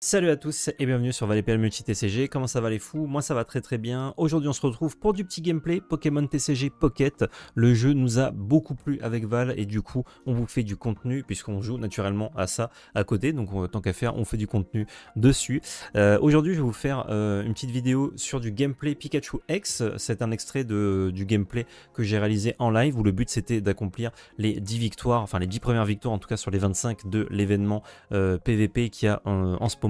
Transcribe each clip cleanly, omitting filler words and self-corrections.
Salut à tous et bienvenue sur ValetPL Multi TCG. Comment ça va les fous? Moi ça va très bien. Aujourd'hui on se retrouve pour du petit gameplay Pokémon TCG Pocket. Le jeu nous a beaucoup plu avec Val et du coup on vous fait du contenu puisqu'on joue naturellement à ça à côté. Donc tant qu'à faire on fait du contenu dessus. Aujourd'hui je vais vous faire une petite vidéo sur du gameplay Pikachu X. C'est un extrait du gameplay que j'ai réalisé en live où le but c'était d'accomplir les 10 victoires, enfin les 10 premières victoires en tout cas sur les 25 de l'événement PVP qu'il y a en ce moment.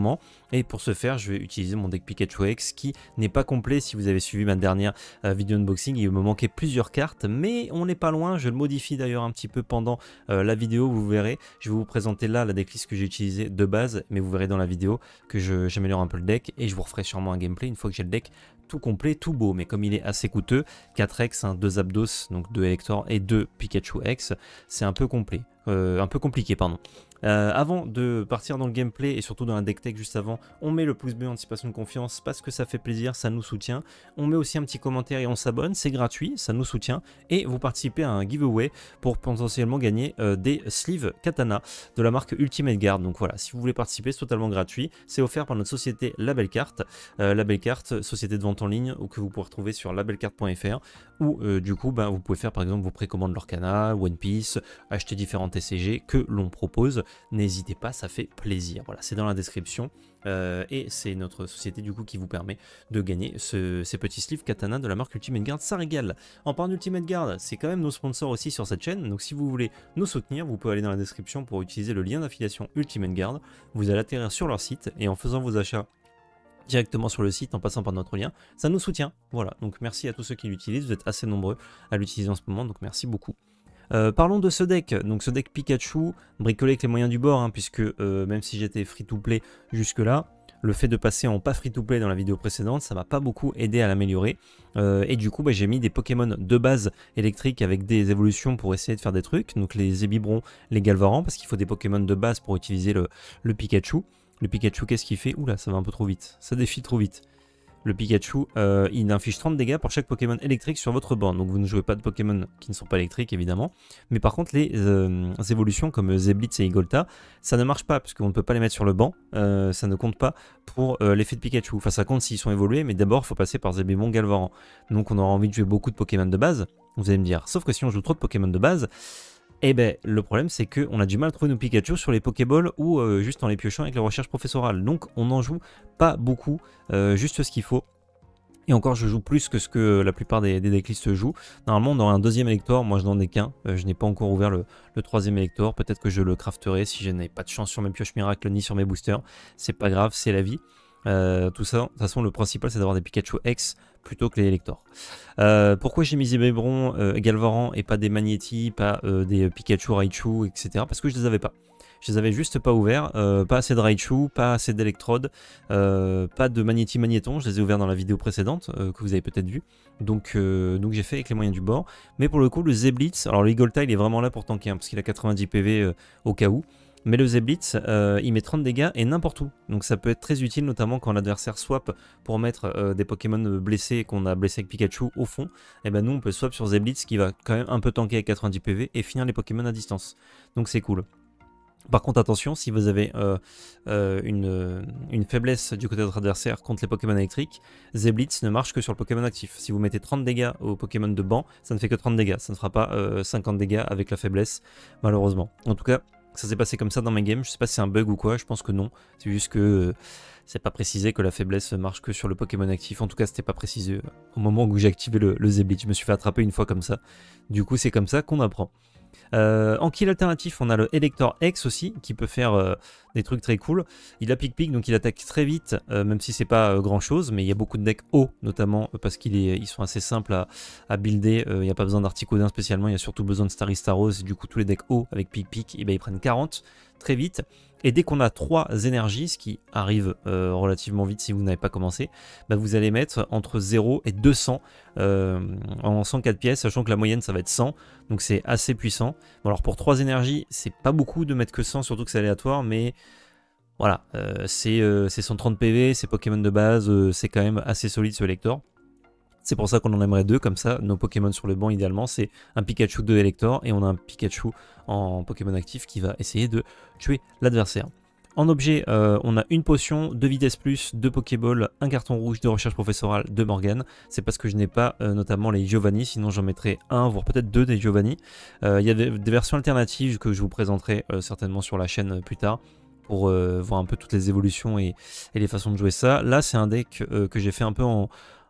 Et pour ce faire je vais utiliser mon deck Pikachu X qui n'est pas complet. Si vous avez suivi ma dernière vidéo unboxing, il me manquait plusieurs cartes mais on n'est pas loin. Je le modifie d'ailleurs un petit peu pendant la vidéo, vous verrez. Je vais vous présenter là la decklist que j'ai utilisée de base, mais vous verrez dans la vidéo que j'améliore un peu le deck et je vous referai sûrement un gameplay une fois que j'ai le deck tout complet, tout beau. Mais comme il est assez coûteux, 4X, 2 Zapdos, donc 2 Elector et 2 Pikachu X, c'est un peu complet. Un peu compliqué, pardon. Avant de partir dans le gameplay et surtout dans la deck tech juste avant, on met le pouce bleu anticipation de confiance parce que ça fait plaisir, ça nous soutient. On met aussi un petit commentaire et on s'abonne, c'est gratuit, ça nous soutient. Et vous participez à un giveaway pour potentiellement gagner des sleeves katana de la marque Ultimate Guard. Donc voilà, si vous voulez participer, c'est totalement gratuit. C'est offert par notre société La Belle Carte. La Belle Carte, société de vente en ligne ou que vous pouvez retrouver sur labellecarte.fr où du coup vous pouvez faire par exemple vos précommandes Lorcana, One Piece, acheter différents TCG que l'on propose. N'hésitez pas, ça fait plaisir. Voilà, c'est dans la description et c'est notre société du coup qui vous permet de gagner ces petits sleeves katana de la marque Ultimate Guard. Ça régale. En parlant d'Ultimate Guard, c'est quand même nos sponsors aussi sur cette chaîne. Donc si vous voulez nous soutenir, vous pouvez aller dans la description pour utiliser le lien d'affiliation Ultimate Guard. Vous allez atterrir sur leur site et en faisant vos achats directement sur le site en passant par notre lien, ça nous soutient. Voilà, donc merci à tous ceux qui l'utilisent, vous êtes assez nombreux à l'utiliser en ce moment, donc merci beaucoup. Parlons de ce deck, donc ce deck Pikachu, bricolé avec les moyens du bord, hein, puisque même si j'étais free to play jusque là, le fait de passer en pas free to play dans la vidéo précédente, ça m'a pas beaucoup aidé à l'améliorer. Et du coup, j'ai mis des Pokémon de base électriques avec des évolutions pour essayer de faire des trucs, donc les Zébibron, les Galvarans, parce qu'il faut des Pokémon de base pour utiliser le Pikachu. Le Pikachu, qu'est-ce qu'il fait? Oula, ça va un peu trop vite, ça défile trop vite. Le Pikachu, il inflige 30 dégâts pour chaque Pokémon électrique sur votre board. Donc vous ne jouez pas de Pokémon qui ne sont pas électriques évidemment. Mais par contre les évolutions comme Zeblitz et Igolta, ça ne marche pas puisqu'on ne peut pas les mettre sur le banc. Ça ne compte pas pour l'effet de Pikachu. Enfin ça compte s'ils sont évolués, mais d'abord il faut passer par Zébibon, Galvaran. Donc on aura envie de jouer beaucoup de Pokémon de base, vous allez me dire. Sauf que si on joue trop de Pokémon de base, et ben le problème c'est qu'on a du mal à trouver nos Pikachu sur les Pokéballs ou juste en les piochant avec la recherche professorale. Donc on n'en joue pas beaucoup, juste ce qu'il faut. Et encore je joue plus que ce que la plupart des decklists jouent. Normalement on aura un deuxième Elector, moi je n'en ai qu'un. Je n'ai pas encore ouvert le troisième Elector. Peut-être que je le crafterai si je n'ai pas de chance sur mes pioches miracles ni sur mes boosters. C'est pas grave, c'est la vie. Tout ça, de toute façon le principal c'est d'avoir des Pikachu X plutôt que les Elector. Pourquoi j'ai mis Zébibron, Galvaran et pas des Magnéti, pas des Pikachu, Raichu, etc. Parce que je les avais pas. Je les avais juste pas ouverts, pas assez de Raichu, pas assez d'électrodes, pas de Magnéti Magnéton, je les ai ouverts dans la vidéo précédente que vous avez peut-être vu. Donc j'ai fait avec les moyens du bord. Mais pour le coup le Zeblitz, alors le Igolta il est vraiment là pour tanker hein, parce qu'il a 90 PV au cas où. Mais le Zeblitz, il met 30 dégâts et n'importe où. Donc ça peut être très utile, notamment quand l'adversaire swap pour mettre des Pokémon blessés qu'on a blessés avec Pikachu au fond. Et ben nous on peut swap sur Zeblitz qui va quand même un peu tanker avec 90 PV et finir les Pokémon à distance. Donc c'est cool. Par contre attention, si vous avez une faiblesse du côté de votre adversaire contre les Pokémon électriques, Zeblitz ne marche que sur le Pokémon actif. Si vous mettez 30 dégâts au Pokémon de banc, ça ne fait que 30 dégâts, ça ne fera pas 50 dégâts avec la faiblesse, malheureusement. En tout cas, ça s'est passé comme ça dans mes games, je sais pas si c'est un bug ou quoi, je pense que non, c'est juste que c'est pas précisé que la faiblesse marche que sur le Pokémon actif, en tout cas c'était pas précisé au moment où j'ai activé le Zeblitz, je me suis fait attraper une fois comme ça, du coup c'est comme ça qu'on apprend. En kill alternatif, on a le Elector X aussi qui peut faire des trucs très cool. Il a pic-pic donc il attaque très vite, même si c'est pas grand chose, mais il y a beaucoup de decks hauts notamment parce qu'ils sont assez simples à builder. Il n'y a pas besoin d'Articodin spécialement, il y a surtout besoin de Staros. Et du coup, tous les decks hauts avec pic-pic, et ben, ils prennent 40 très vite. Et dès qu'on a 3 énergies, ce qui arrive relativement vite si vous n'avez pas commencé, bah vous allez mettre entre 0 et 200 en lançant 4 pièces, sachant que la moyenne ça va être 100, donc c'est assez puissant. Bon alors pour 3 énergies, c'est pas beaucoup de mettre que 100, surtout que c'est aléatoire, mais voilà, c'est 130 PV, c'est Pokémon de base, c'est quand même assez solide ce Elector. C'est pour ça qu'on en aimerait deux, comme ça nos Pokémon sur le banc idéalement c'est un Pikachu de Elector et on a un Pikachu en Pokémon actif qui va essayer de tuer l'adversaire. En objet, on a une potion, 2 vitesse plus, 2 Pokéball, un carton rouge, 2 recherches professorales, 2 Morgane. C'est parce que je n'ai pas notamment les Giovanni, sinon j'en mettrai un, voire peut-être 2 des Giovanni. Il y a des versions alternatives que je vous présenterai certainement sur la chaîne plus tard, pour voir un peu toutes les évolutions et les façons de jouer ça. Là, c'est un deck que j'ai fait un peu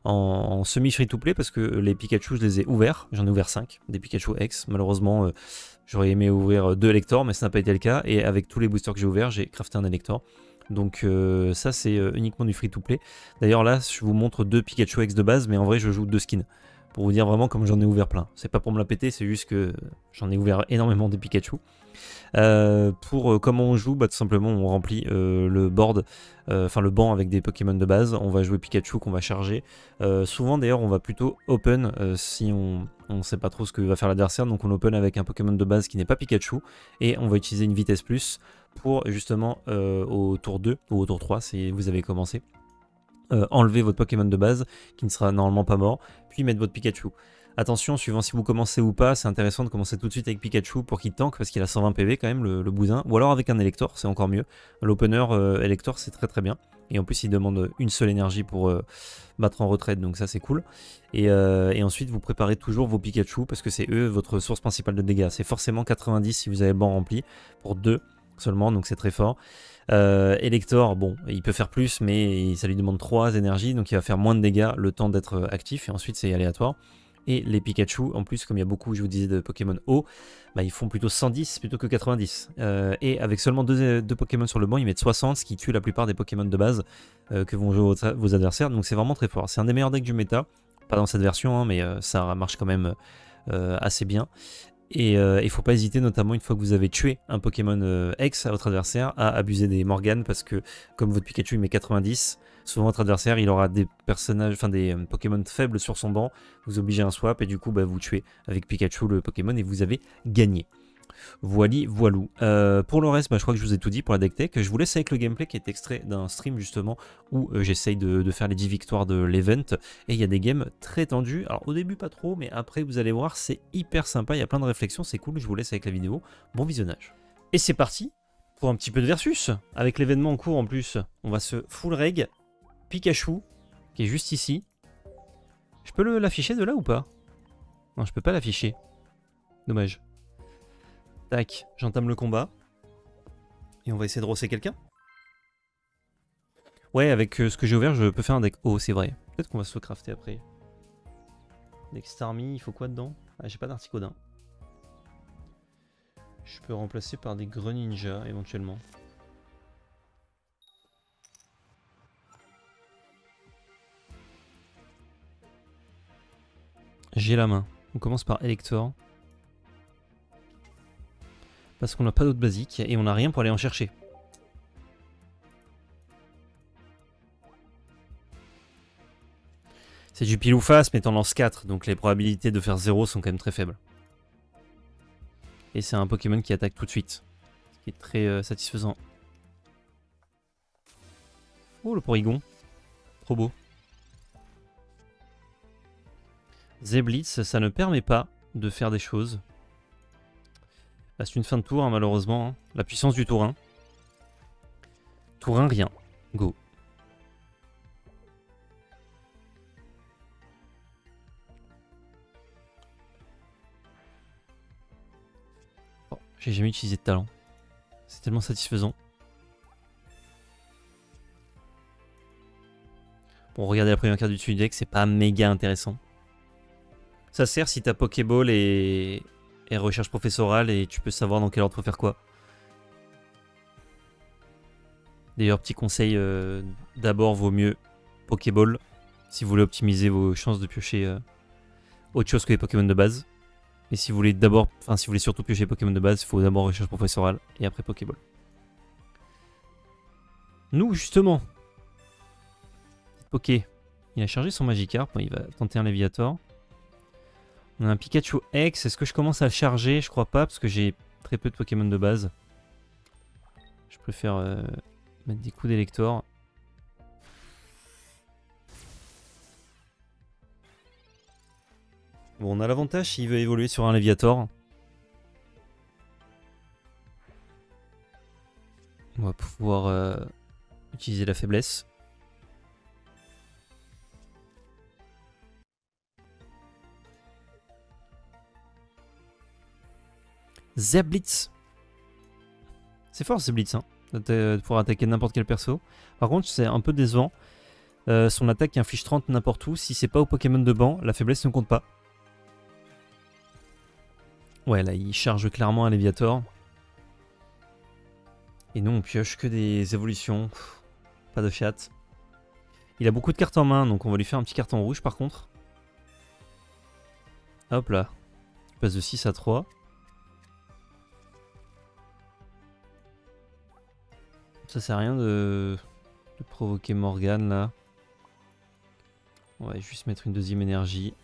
en semi free-to-play parce que les Pikachu, je les ai ouverts. J'en ai ouvert 5, des Pikachu X. Malheureusement, j'aurais aimé ouvrir 2 Elector, mais ça n'a pas été le cas. Et avec tous les boosters que j'ai ouverts, j'ai crafté un Elector. Donc ça, c'est uniquement du free-to-play. D'ailleurs, là, je vous montre 2 Pikachu X de base, mais en vrai, je joue 2 skins. Pour vous dire vraiment comme j'en ai ouvert plein. C'est pas pour me la péter, c'est juste que j'en ai ouvert énormément des Pikachu. Comment on joue, bah, tout simplement on remplit le board, enfin le banc avec des Pokémon de base. On va jouer Pikachu qu'on va charger. Souvent d'ailleurs on va plutôt open si on ne sait pas trop ce que va faire l'adversaire. Donc on open avec un Pokémon de base qui n'est pas Pikachu. Et on va utiliser une vitesse plus pour justement au tour 2 ou au tour 3 si vous avez commencé. Enlever votre Pokémon de base qui ne sera normalement pas mort, puis mettre votre Pikachu. Attention, suivant si vous commencez ou pas, c'est intéressant de commencer tout de suite avec Pikachu pour qu'il tank parce qu'il a 120 PV quand même le bousin, ou alors avec un Elector, c'est encore mieux. L'opener Elector c'est très très bien, et en plus il demande une seule énergie pour battre en retraite, donc ça c'est cool. Et ensuite vous préparez toujours vos Pikachu parce que c'est eux votre source principale de dégâts. C'est forcément 90 si vous avez le banc rempli pour 2 seulement, donc c'est très fort. Elector, bon, il peut faire plus, mais ça lui demande 3 énergies, donc il va faire moins de dégâts le temps d'être actif, et ensuite c'est aléatoire. Et les Pikachu, en plus, comme il y a beaucoup, je vous disais, de Pokémon haut, bah, ils font plutôt 110 plutôt que 90. Et avec seulement 2 Pokémon sur le banc, ils mettent 60, ce qui tue la plupart des Pokémon de base que vont jouer vos adversaires, donc c'est vraiment très fort. C'est un des meilleurs decks du méta, pas dans cette version, hein, mais ça marche quand même assez bien. Et il faut pas hésiter, notamment une fois que vous avez tué un Pokémon X à votre adversaire, à abuser des Morgane parce que comme votre Pikachu il met 90, souvent votre adversaire il aura des personnages, enfin des Pokémon faibles sur son banc, vous obligez un swap et du coup bah, vous tuez avec Pikachu le Pokémon et vous avez gagné. Voili, voilou. Pour le reste, bah, je crois que je vous ai tout dit pour la deck tech. Je vous laisse avec le gameplay qui est extrait d'un stream justement où j'essaye de faire les 10 victoires de l'event. Et il y a des games très tendus. Alors au début pas trop, mais après vous allez voir, c'est hyper sympa. Il y a plein de réflexions, c'est cool. Je vous laisse avec la vidéo. Bon visionnage. Et c'est parti pour un petit peu de versus. Avec l'événement en cours en plus, on va se full reg. Pikachu, qui est juste ici. Je peux l'afficher de là ou pas? Non, je peux pas l'afficher. Dommage. Tac, j'entame le combat. Et on va essayer de rosser quelqu'un. Ouais, avec ce que j'ai ouvert, je peux faire un deck haut, c'est vrai. Peut-être qu'on va se le crafter après. Deck Starmie, il faut quoi dedans? Ah, j'ai pas d'Articodin. Je peux remplacer par des Greninja, éventuellement. J'ai la main. On commence par Elector. Parce qu'on n'a pas d'autre basique et on n'a rien pour aller en chercher. C'est du pile ou face, mais t'en lances 4, donc les probabilités de faire 0 sont quand même très faibles. Et c'est un Pokémon qui attaque tout de suite, ce qui est très satisfaisant. Oh, le Porygon, trop beau. Zeblitz, ça ne permet pas de faire des choses. Bah, c'est une fin de tour, hein, malheureusement. Hein. La puissance du tour 1. Tour 1, rien. Go. Oh, j'ai jamais utilisé de talent. C'est tellement satisfaisant. Bon, regardez la première carte du dessus du deck, c'est pas méga intéressant. Ça sert si t'as Pokéball et recherche professorale et tu peux savoir dans quel ordre faut faire quoi. D'ailleurs, petit conseil, d'abord vaut mieux Pokéball si vous voulez optimiser vos chances de piocher autre chose que les Pokémon de base. Et si vous voulez d'abord, enfin si vous voulez surtout piocher Pokémon de base, il faut d'abord recherche professorale et après Pokéball. Nous justement, ok, il a chargé son Magikarp, il va tenter un Léviator. On a un Pikachu X, est-ce que je commence à le charger? Je crois pas parce que j'ai très peu de Pokémon de base. Je préfère mettre des coups d'Elector. Bon, on a l'avantage s'il veut évoluer sur un Léviator. On va pouvoir utiliser la faiblesse. Zeblitz. C'est fort Zeblitz, hein, pour attaquer n'importe quel perso. Par contre, c'est un peu décevant. Son attaque inflige 30 n'importe où. Si c'est pas au Pokémon de banc, la faiblesse ne compte pas. Ouais, là, il charge clairement un Léviator. Et nous, on pioche que des évolutions. Pff, pas de fiat. Il a beaucoup de cartes en main, donc on va lui faire un petit carton rouge par contre. Hop là. Il passe de 6 à 3. Ça sert à rien de provoquer Morgane là. On va juste mettre une deuxième énergie.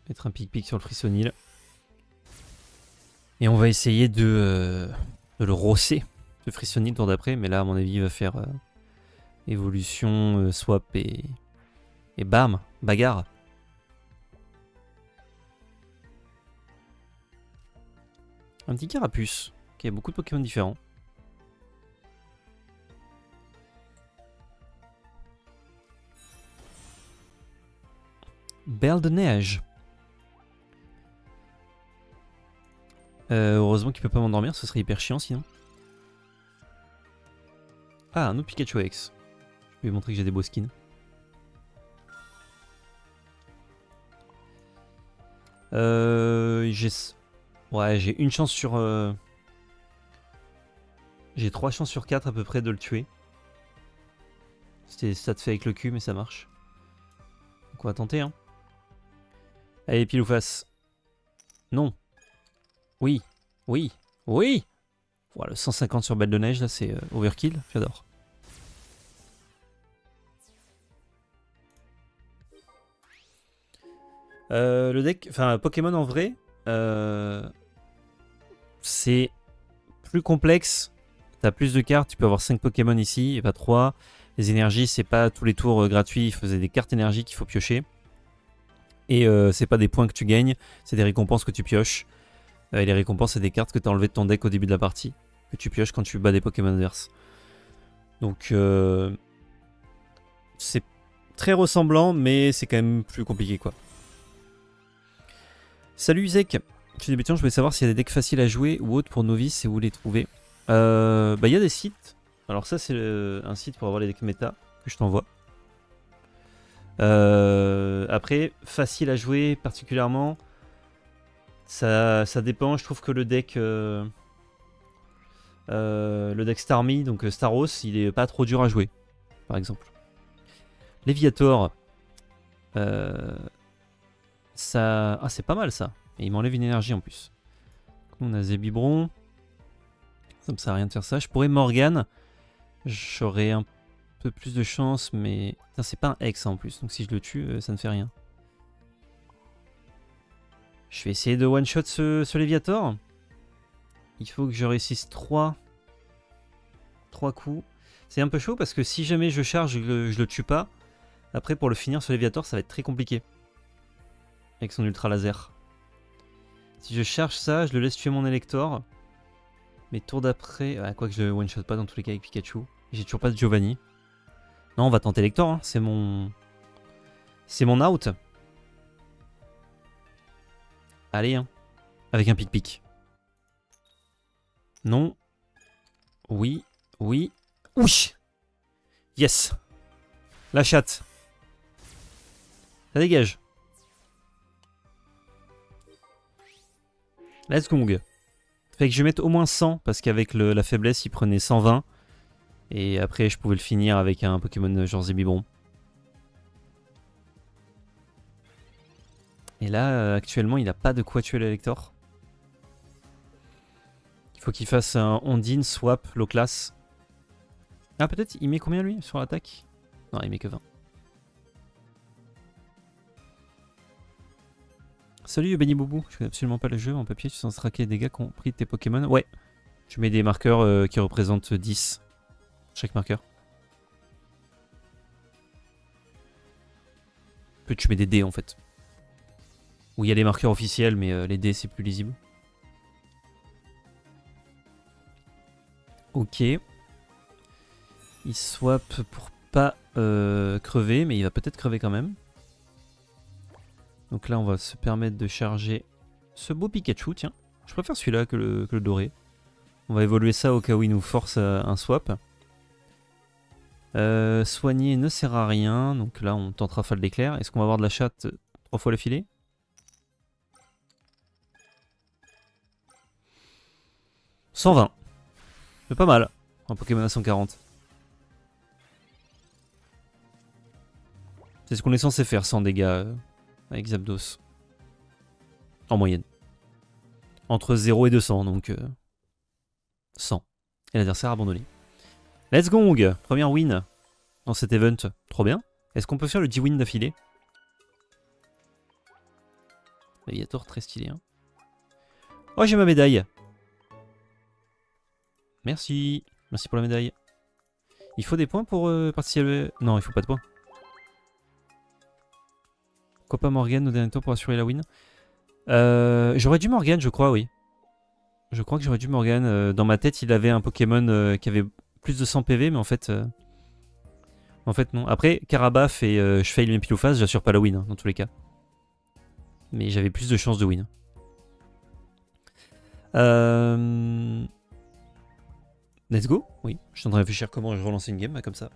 Mettre un pic-pic sur le Frissonil. Et on va essayer de le rosser, le Frissonil, le tour d'après. Mais là, à mon avis, il va faire évolution, swap et bam, bagarre. Un petit carapuce. Ok, il y a beaucoup de Pokémon différents. Belle de neige. Heureusement qu'il peut pas m'endormir, ce serait hyper chiant sinon. Ah, un autre Pikachu X. Je vais lui montrer que j'ai des beaux skins. J'ai une chance sur... J'ai 3 chances sur 4 à peu près de le tuer. Ça te fait avec le cul, mais ça marche. Donc on va tenter, hein. Allez, pile ou face. Non. Oui. Oui. Oui. Voilà, le 150 sur balle de neige, là, c'est overkill. J'adore. Le deck... Enfin, Pokémon en vrai... c'est plus complexe. T'as plus de cartes. Tu peux avoir 5 Pokémon ici, et pas 3. Les énergies, c'est pas tous les tours gratuits. Il faisait des cartes énergie qu'il faut piocher. Et c'est pas des points que tu gagnes, c'est des récompenses que tu pioches. Et les récompenses, c'est des cartes que tu as enlevées de ton deck au début de la partie, que tu pioches quand tu bats des Pokémon adverses. Donc c'est très ressemblant, mais c'est quand même plus compliqué quoi. Salut Isaac, je suis débutant, je voulais savoir s'il y a des decks faciles à jouer ou autres pour novices et où les trouver. Il y a des sites. Alors ça c'est un site pour avoir les decks méta que je t'envoie. Après, facile à jouer particulièrement, ça dépend. Je trouve que le deck Starmie, donc Staros, il est pas trop dur à jouer, par exemple. Léviator, ça... Ah, c'est pas mal ça. Et il m'enlève une énergie en plus. On a Zébibron. Ça me sert à rien de faire ça. Je pourrais Morgane. J'aurais un peu plus de chance, mais c'est pas un Hex en plus, donc si je le tue, ça ne fait rien. Je vais essayer de one-shot ce Léviator. Il faut que je réussisse 3 coups. C'est un peu chaud parce que si jamais je charge, je le tue pas. Après, pour le finir ce Léviator, ça va être très compliqué. Avec son ultra laser. Si je charge ça, je le laisse tuer mon Elector. Mais tour d'après... quoi que je le one-shot pas dans tous les cas avec Pikachu. J'ai toujours pas de Giovanni. Non, on va tenter Elector, hein. C'est mon out. Allez, hein. Avec un pic-pic. Non. Oui. Oui. Ouch. Yes. La chatte. Ça dégage. Let's go. Fait que je vais mettre au moins 100, parce qu'avec la faiblesse, il prenait 120. Et après, je pouvais le finir avec un Pokémon genre Zébibron. Et là, actuellement, il n'a pas de quoi tuer l'Elector. Il faut qu'il fasse un Ondine, Swap, low class. Ah, peut-être, il met combien lui sur l'attaque? Non, il met que 20. Salut Benny Boubou, je connais absolument pas le jeu. En papier, tu sens traquer les dégâts qu'ont pris tes Pokémon. Ouais, tu mets des marqueurs qui représentent 10. Chaque marqueur. Que tu mets des dés en fait. Où il y a les marqueurs officiels, mais les dés c'est plus lisible. Ok. Il swap pour pas crever, mais il va peut-être crever quand même. Donc là, on va se permettre de charger ce beau Pikachu, tiens. Je préfère celui-là que le doré. On va évoluer ça au cas où il nous force un swap. Soigner ne sert à rien, donc là on tentera Rafale d'éclair. Est-ce qu'on va avoir de la chatte 3 fois le filet? « 120. C'est pas mal, un Pokémon à 140. C'est ce qu'on est censé faire, 100 dégâts avec Zapdos. En moyenne. Entre 0 et 200, donc 100. Et l'adversaire abandonné. Let's go! Première win dans cet event. Trop bien. Est-ce qu'on peut faire le 10 win d'affilée? Aviator, très stylé. Hein. Oh, j'ai ma médaille. Merci. Merci pour la médaille. Il faut des points pour participer. Non, il faut pas de points. Pourquoi pas Morgane au dernier tour pour assurer la win? J'aurais dû Morgane, je crois, oui. Je crois que j'aurais dû Morgane. Dans ma tête, il avait un Pokémon qui avait plus de 100 PV, mais en fait non. Après, Carabaf et je fail mes pile ou face, j'assure pas la win, hein, dans tous les cas. Mais j'avais plus de chances de win. Let's go. Oui, je suis en train de réfléchir comment je relance une game, là, comme ça.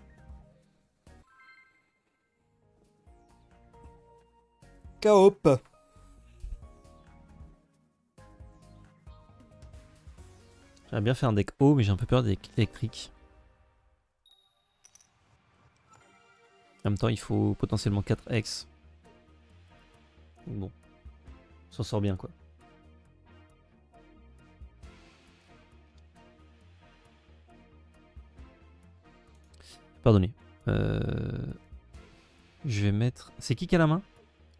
Kaop. J'aimerais bien faire un deck haut, mais j'ai un peu peur des decks électriques. En même temps, il faut potentiellement 4 X. Bon, on s'en sort bien, quoi. Pardonnez. Je vais mettre... C'est qui a la main?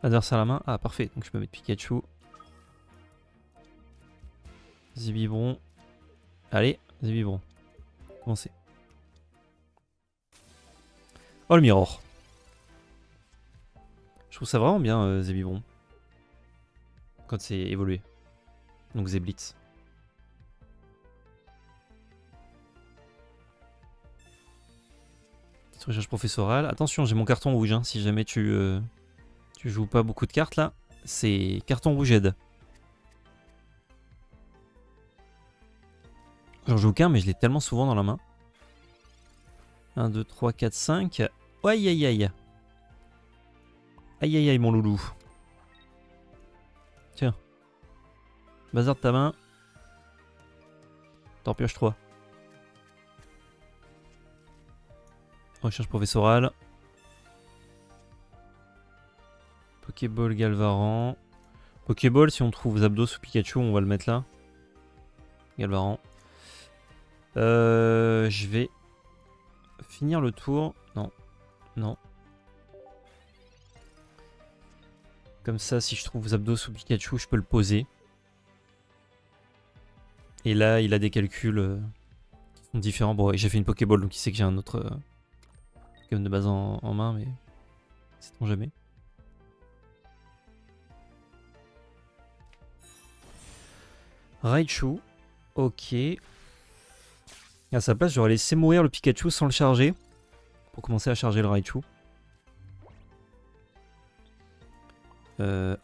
Adversaire à la main. Ah, parfait. Donc je peux mettre Pikachu. Zébibron. Allez, Zébibron. Avancez. Oh, le Mirror. Je trouve ça vraiment bien, Zébibron. Quand c'est évolué. Donc Zéblitz. Petite recherche professorale. Attention, j'ai mon carton rouge. Hein, si jamais tu joues pas beaucoup de cartes là. C'est carton rouge aide. J'en joue aucun, mais je l'ai tellement souvent dans la main. 1, 2, 3, 4, 5. Aïe aïe aïe. Aïe aïe aïe mon loulou. Tiens. Bazar de ta main. T'en pioches 3. Recherche professorale. Pokéball Galvaran. Pokéball, si on trouve Zapdos ou Pikachu, on va le mettre là. Galvaran. Je vais finir le tour. Non. Non. Comme ça, si je trouve Zapdos ou Pikachu, je peux le poser. Et là, il a des calculs qui sont différents. Bon, j'ai fait une Pokéball, donc il sait que j'ai un autre Pokémon de base en main, mais sait-on jamais. Raichu. Ok. À sa place, j'aurais laissé mourir le Pikachu sans le charger. Pour commencer à charger le Raichu.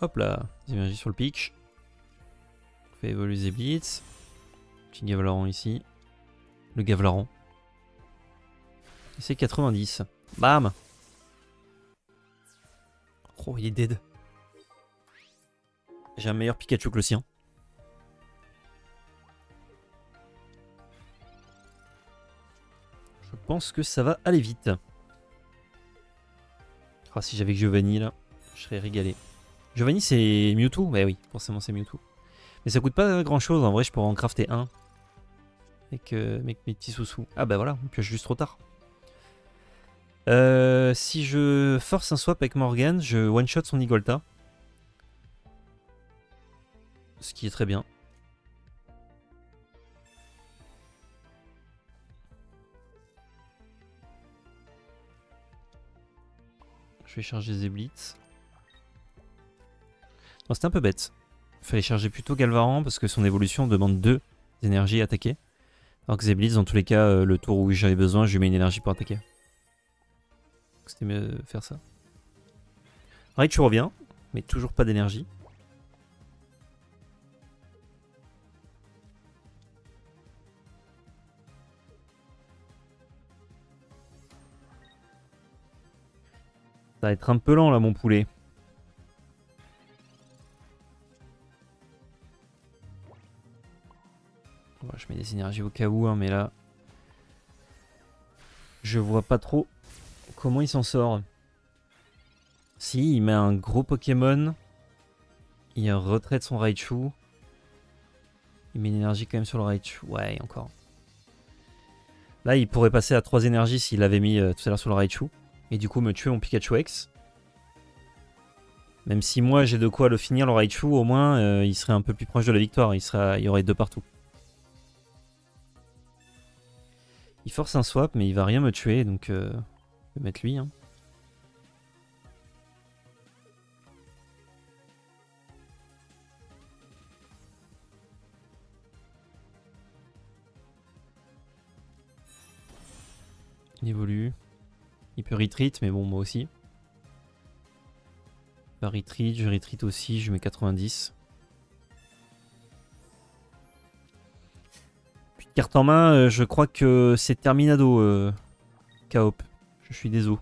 Hop là. Énergie sur le pitch. Fait évoluer Zéblitz. Petit Gavlaron ici. Le Gavlaron. C'est 90. Bam. Oh, il est dead. J'ai un meilleur Pikachu que le sien. Je pense que ça va aller vite. Oh, si j'avais que Giovanni là, je serais régalé. Giovanni c'est Mewtwo? Bah oui, forcément c'est Mewtwo. Mais ça coûte pas grand chose, en vrai je pourrais en crafter un. Avec mes petits sous-sous. Ah bah voilà, on pioche juste trop tard. Si je force un swap avec Morgane, je one-shot son Nigolta. Ce qui est très bien. Je vais charger Zéblitz. Non, c'était un peu bête. Il fallait charger plutôt Galvaran parce que son évolution demande 2 énergies attaquées. Alors que Zeblitz, dans tous les cas, le tour où j'avais besoin, je lui mets une énergie pour attaquer. C'était mieux de faire ça. Raichu revient, mais toujours pas d'énergie. Ça va être un peu lent là, mon poulet. Bon, je mets des énergies au cas où, hein, mais là, je vois pas trop comment il s'en sort. Si, il met un gros Pokémon. Il retraite son Raichu. Il met une énergie quand même sur le Raichu. Ouais, encore. Là, il pourrait passer à 3 énergies s'il l'avait mis tout à l'heure sur le Raichu. Et du coup, me tuer mon Pikachu X. Même si moi, j'ai de quoi le finir, le Raichu, au moins, il serait un peu plus proche de la victoire. Il y aurait 2 partout. Il force un swap, mais il va rien me tuer, donc je vais mettre lui. Hein. Il évolue. Il peut retreat, mais bon, moi aussi. Il va retreat, je retreat aussi, je mets 90. Puis carte en main, je crois que c'est Terminado, Kaop. Je suis désolé.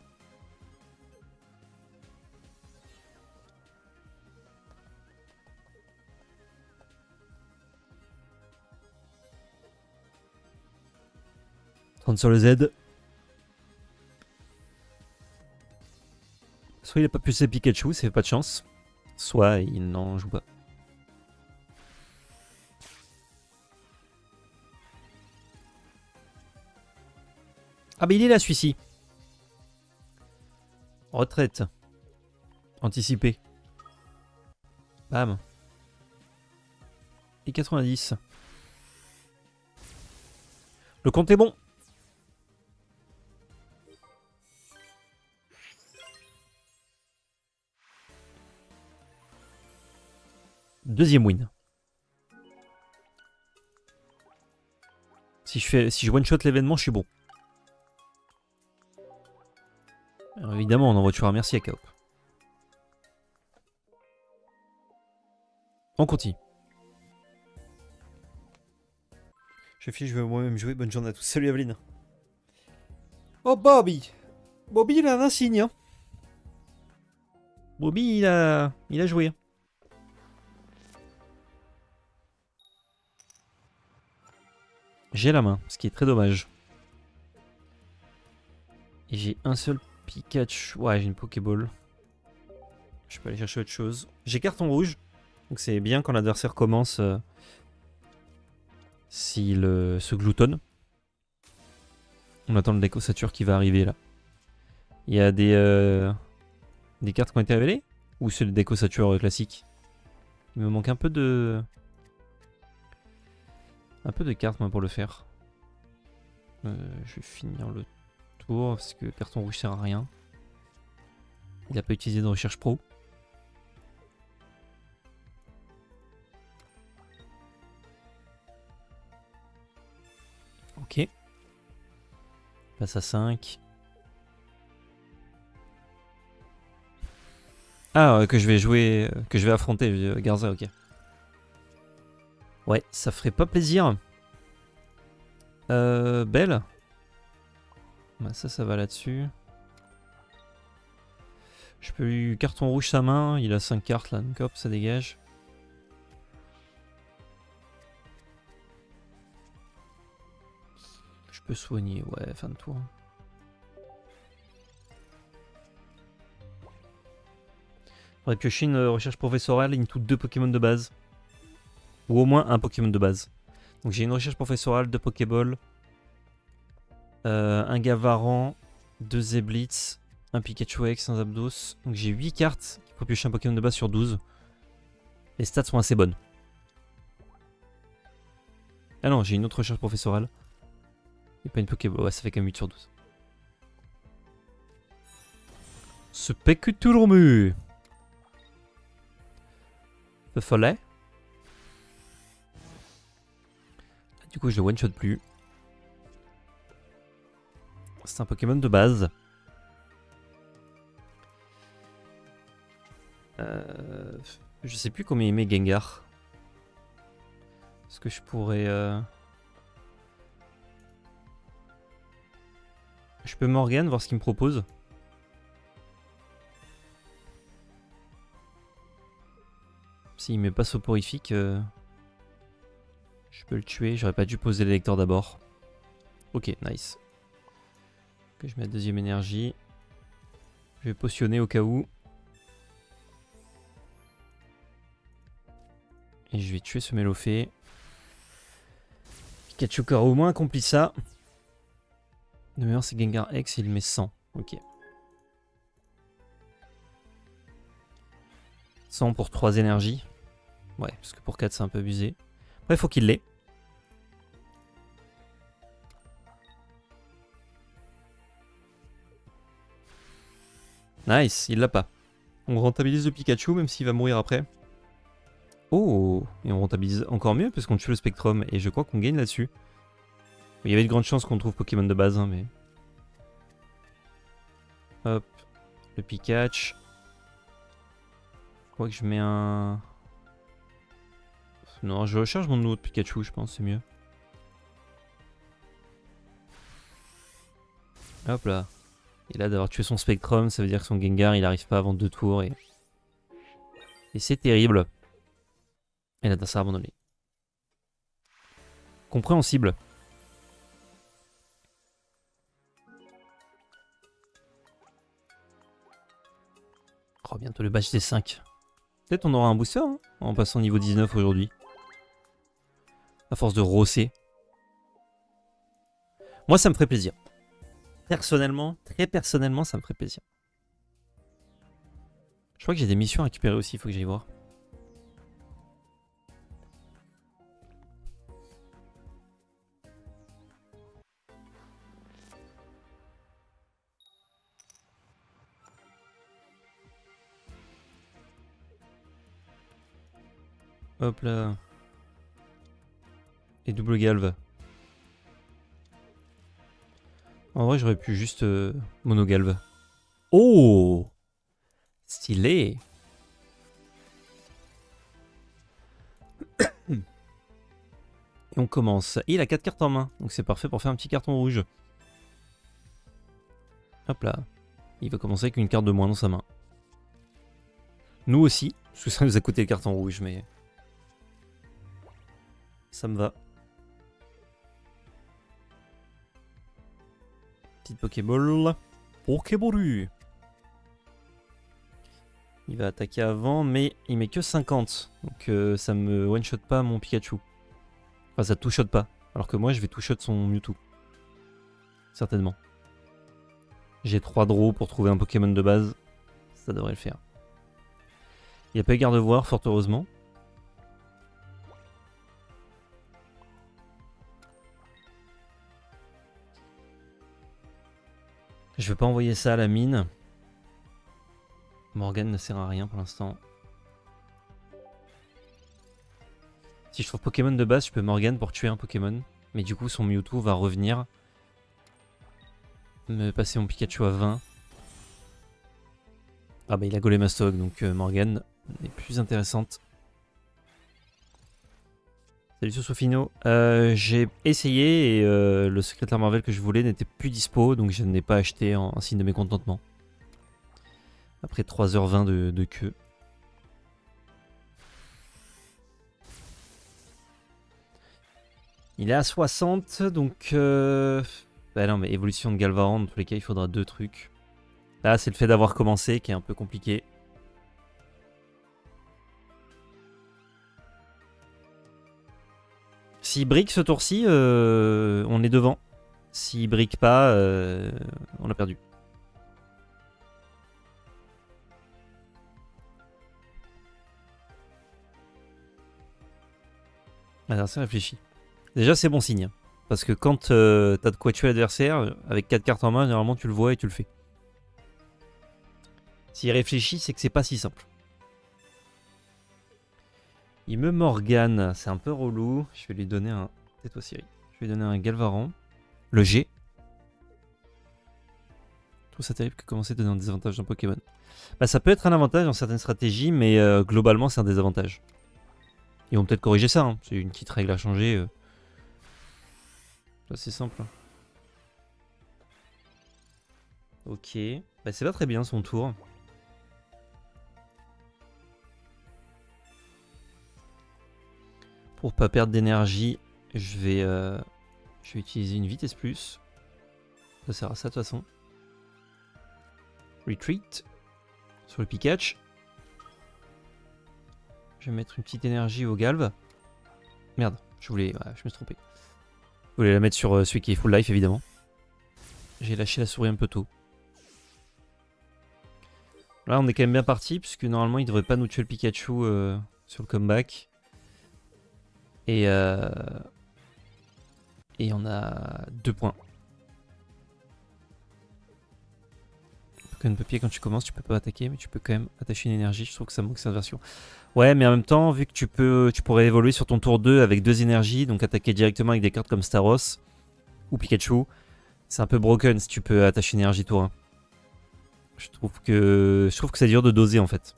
Sur le Z. Soit il a pas pu ses Pikachu, c'est pas de chance. Soit il n'en joue pas. Ah bah il est là celui-ci. Retraite. Anticipé. Bam. Et 90. Le compte est bon. Deuxième win. Si je one-shot l'événement, je suis bon. Alors évidemment, on envoie toujours un merci à Kaop. On continue. Je vais moi-même jouer. Bonne journée à tous. Salut Aveline. Oh Bobby. Bobby il a un insigne. Hein. Bobby il a joué. J'ai la main, ce qui est très dommage. Et j'ai un seul Pikachu. Ouais, j'ai une Pokéball. Je peux aller chercher autre chose. J'ai carton rouge. Donc c'est bien quand l'adversaire commence s'il se gloutonne. On attend le déco-sature qui va arriver là. Il y a des cartes qui ont été révélées? Ou c'est le déco-sature classique? Il me manque un peu de... cartes moi pour le faire. Je vais finir le tour parce que carton rouge sert à rien. Il n'a pas utilisé de recherche pro. Ok. Passe à 5. Ah, que je vais jouer, que je vais affronter Garza, ok. Ouais, ça ferait pas plaisir. Belle. Bah, ça va là-dessus. Je peux lui carton rouge sa main, il a 5 cartes là, donc hop, ça dégage. Je peux soigner, ouais, fin de tour. Faudrait piocher une recherche professorale into 2 Pokémon de base. Ou au moins un Pokémon de base. Donc j'ai une recherche professorale, 2 Pokéballs, un Gavaran, 2 Zeblitz, un Pikachu X, un Zapdos. Donc j'ai 8 cartes qui peuvent piocher un Pokémon de base sur 12. Les stats sont assez bonnes. Ah non, j'ai une autre recherche professorale. Et pas une Pokéball, ouais, ça fait quand même 8 sur 12. Ce Pekuturmu. Le follet. Du coup, je le one-shot plus. C'est un Pokémon de base. Je sais plus combien il met Gengar. Est-ce que je pourrais... Je peux Morgane, voir ce qu'il me propose. S'il met pas soporifique, je peux le tuer. J'aurais pas dû poser l'électeur d'abord. Ok, nice. Ok, je mets la deuxième énergie. Je vais potionner au cas où. Et je vais tuer ce Mélofée. Pikachu qui aura au moins accompli ça. De mémoire, c'est Gengar X, il met 100. Ok. 100 pour 3 énergies. Ouais, parce que pour 4, c'est un peu abusé. Après, il faut qu'il l'ait. Nice, il l'a pas. On rentabilise le Pikachu, même s'il va mourir après. Oh, et on rentabilise encore mieux, parce qu'on tue le Spectrum. Et je crois qu'on gagne là-dessus. Il y avait de grandes chances qu'on trouve Pokémon de base, hein, mais... Hop, le Pikachu. Je crois que je mets un... Non, je recharge mon autre Pikachu, je pense, c'est mieux. Hop là. Et là, d'avoir tué son Spectrum, ça veut dire que son Gengar, il arrive pas avant 2 tours. Et c'est terrible. Et là, ça a abandonné. Compréhensible. Oh, bientôt le badge des 5. Peut-être on aura un booster hein, en passant niveau 19 aujourd'hui. À force de rosser. Moi, ça me ferait plaisir. Personnellement, très personnellement, ça me ferait plaisir. Je crois que j'ai des missions à récupérer aussi, il faut que j'aille voir. Hop là. Et double galve. En vrai, j'aurais pu juste monogalve. Oh! Stylé! Et on commence. Il a 4 cartes en main, donc c'est parfait pour faire un petit carton rouge. Hop là. Il va commencer avec une carte de moins dans sa main. Nous aussi, parce que ça nous a coûté le carton rouge, mais... ça me va. Petite Pokéball. Pokéball. Il va attaquer avant, mais il met que 50. Donc ça me one-shot pas mon Pikachu. Enfin, ça two-shot pas. Alors que moi, je vais two-shot son Mewtwo. Certainement. J'ai 3 draws pour trouver un Pokémon de base. Ça devrait le faire. Il n'y a pas eu garde-voir, fort heureusement. Je vais pas envoyer ça à la mine. Morgane ne sert à rien pour l'instant. Si je trouve Pokémon de base, je peux Morgane pour tuer un Pokémon. Mais du coup, son Mewtwo va revenir. Me passer mon Pikachu à 20. Ah bah il a Golemastog, donc Morgane est plus intéressante. Salut Sosofino. J'ai essayé et le secrétaire Marvel que je voulais n'était plus dispo, donc je ne l'ai pas acheté en signe de mécontentement. Après 3h20 de queue. Il est à 60, donc... Bah non, mais évolution de Galvaran, dans tous les cas, il faudra 2 trucs. Là, c'est le fait d'avoir commencé qui est un peu compliqué. S'il brique ce tour-ci, on est devant. S'il brique pas, on a perdu. L'adversaire réfléchit. Déjà, c'est bon signe. Parce que quand t'as de quoi tuer l'adversaire, avec 4 cartes en main, généralement tu le vois et tu le fais. S'il réfléchit, c'est que c'est pas si simple. Il me Morgane, c'est un peu relou. Je vais lui donner un... Tais-toi Siri. Je vais lui donner un Galvaran. Le G. trouve ça terrible que commencer à donner un désavantage d'un Pokémon. Bah, ça peut être un avantage dans certaines stratégies, mais globalement, c'est un désavantage. Ils vont peut-être corriger ça, hein. C'est une petite règle à changer. C'est assez simple. Ok. Bah, c'est pas très bien son tour. Pour pas perdre d'énergie, je vais utiliser une vitesse plus. Ça sert à ça de toute façon. Retreat. Sur le Pikachu. Je vais mettre une petite énergie au Galve. Merde, je me suis trompé. Je voulais la mettre sur celui qui est full life évidemment. J'ai lâché la souris un peu tôt. Là on est quand même bien parti puisque normalement il devrait pas nous tuer le Pikachu sur le comeback. Et on a 2 points. Pokémon papier, quand tu commences, tu peux pas attaquer, mais tu peux quand même attacher une énergie. Je trouve que ça manque cette version. Ouais, mais en même temps, vu que tu pourrais évoluer sur ton tour 2 avec 2 énergies, donc attaquer directement avec des cartes comme Staros ou Pikachu, c'est un peu broken si tu peux attacher une énergie tour 1. Je trouve que c'est dur de doser en fait.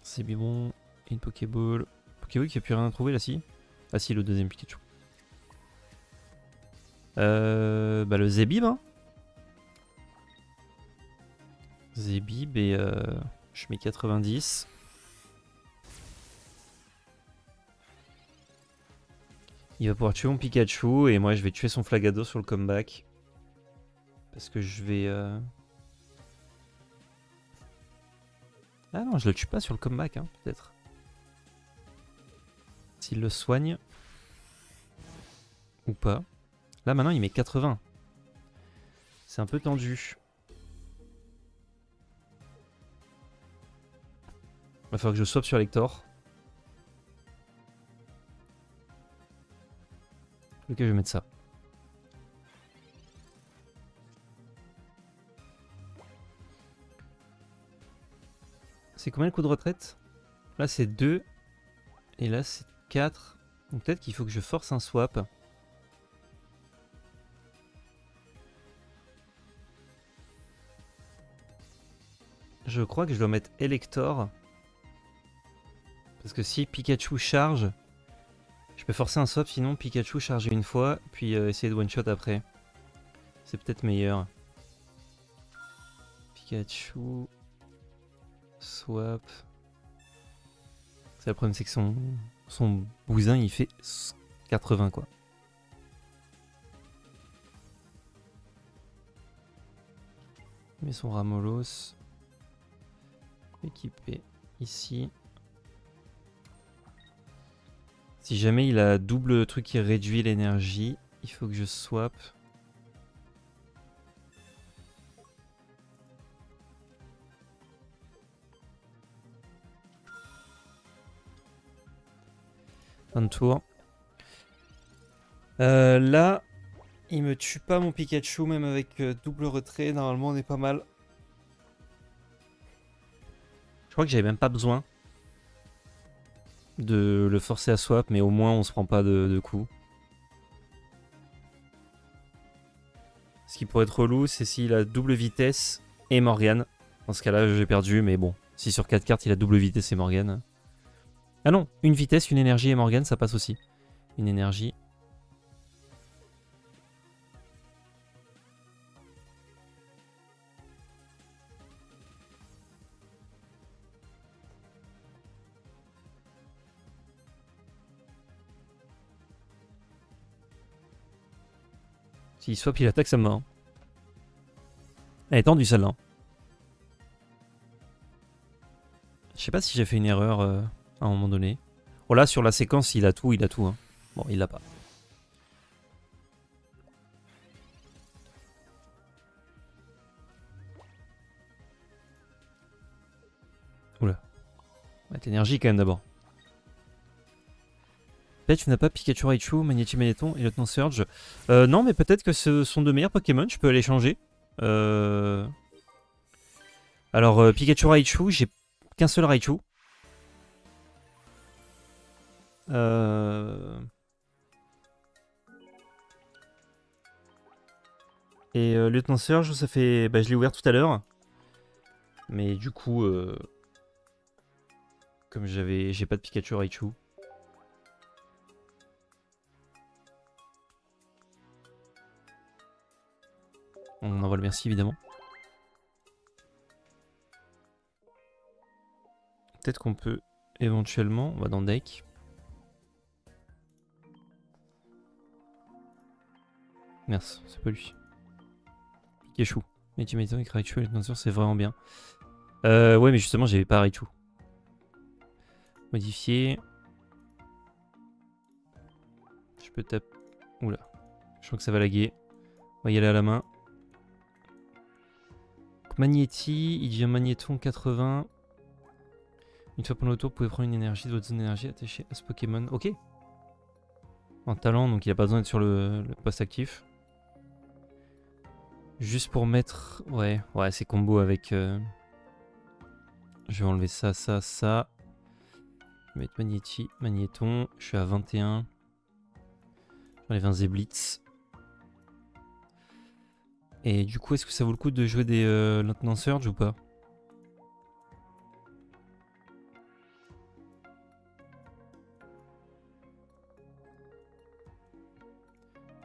C'est bon. Une Pokéball. Pokéball qui a plus rien à trouver là, si. Ah si, le deuxième Pikachu. Bah le Zebib, hein. Zebib et je mets 90. Il va pouvoir tuer mon Pikachu et moi je vais tuer son Flagado sur le comeback. Parce que je vais... Ah non, je le tue pas sur le comeback, hein, peut-être. S'il le soigne. Ou pas. Là maintenant il met 80. C'est un peu tendu. Il va falloir que je swap sur Lector. Ok, je vais mettre ça. C'est combien le coup de retraite? Là c'est 2. Et là c'est 4. Donc peut-être qu'il faut que je force un swap. Je crois que je dois mettre Elector. Parce que si Pikachu charge, je peux forcer un swap, sinon Pikachu charge une fois, puis essayer de one-shot après. C'est peut-être meilleur. Pikachu... Swap... C'est le problème, c'est que son bousin il fait 80 quoi. Il met son Ramolos. Équipé ici. Si jamais il a double truc qui réduit l'énergie, il faut que je swap. Fin de tour. Là, il me tue pas mon Pikachu, même avec double retrait. Normalement, on est pas mal. Je crois que j'avais même pas besoin de le forcer à swap, mais au moins on se prend pas de coups. Ce qui pourrait être relou, c'est s'il a double vitesse et Morgane. Dans ce cas-là, j'ai perdu, mais bon. Si sur 4 cartes, il a double vitesse et Morgane. Ah non, une vitesse, une énergie et Morgane, ça passe aussi. Une énergie. S'il swap, il attaque, ça me mort. Elle est tendue celle-là. Je sais pas si j'ai fait une erreur à un moment donné. Oh là, sur la séquence, il a tout, hein. Bon, il l'a pas. Oula. On va mettre l'énergie quand même d'abord. Peut-être tu n'as pas Pikachu Raichu, Magnéti Magnéton et Lieutenant Surge. Non, mais peut-être que ce sont de meilleurs Pokémon, je peux aller changer. Alors, Pikachu Raichu, j'ai qu'un seul Raichu. Et Lieutenant Surge, ça fait... Bah, je l'ai ouvert tout à l'heure. Mais du coup, comme j'ai pas de Pikachu Raichu. On envoie le merci évidemment. Peut-être qu'on peut éventuellement, on va dans le deck. Merci, c'est pas lui. Pikachu. Ultimate avec Raichu et Lieutenant Surge, c'est vraiment bien. Ouais, mais justement, j'avais pas Raichu. Modifier. Je peux taper. Oula. Je crois que ça va laguer. On va y aller à la main. Magnéti, il devient Magnéton 80. Une fois pendant le tour, vous pouvez prendre une énergie de votre zone d'énergie attachée à ce Pokémon. Ok. En talent, donc il a pas besoin d'être sur le poste actif. Juste pour mettre... Ouais, c'est combo avec... Je vais enlever ça, ça, ça. Je vais mettre Magnéti, Magnéton. Je suis à 21. J'enlève un Zeblitz. Et du coup, est-ce que ça vaut le coup de jouer des Lieutenant Surge ou pas?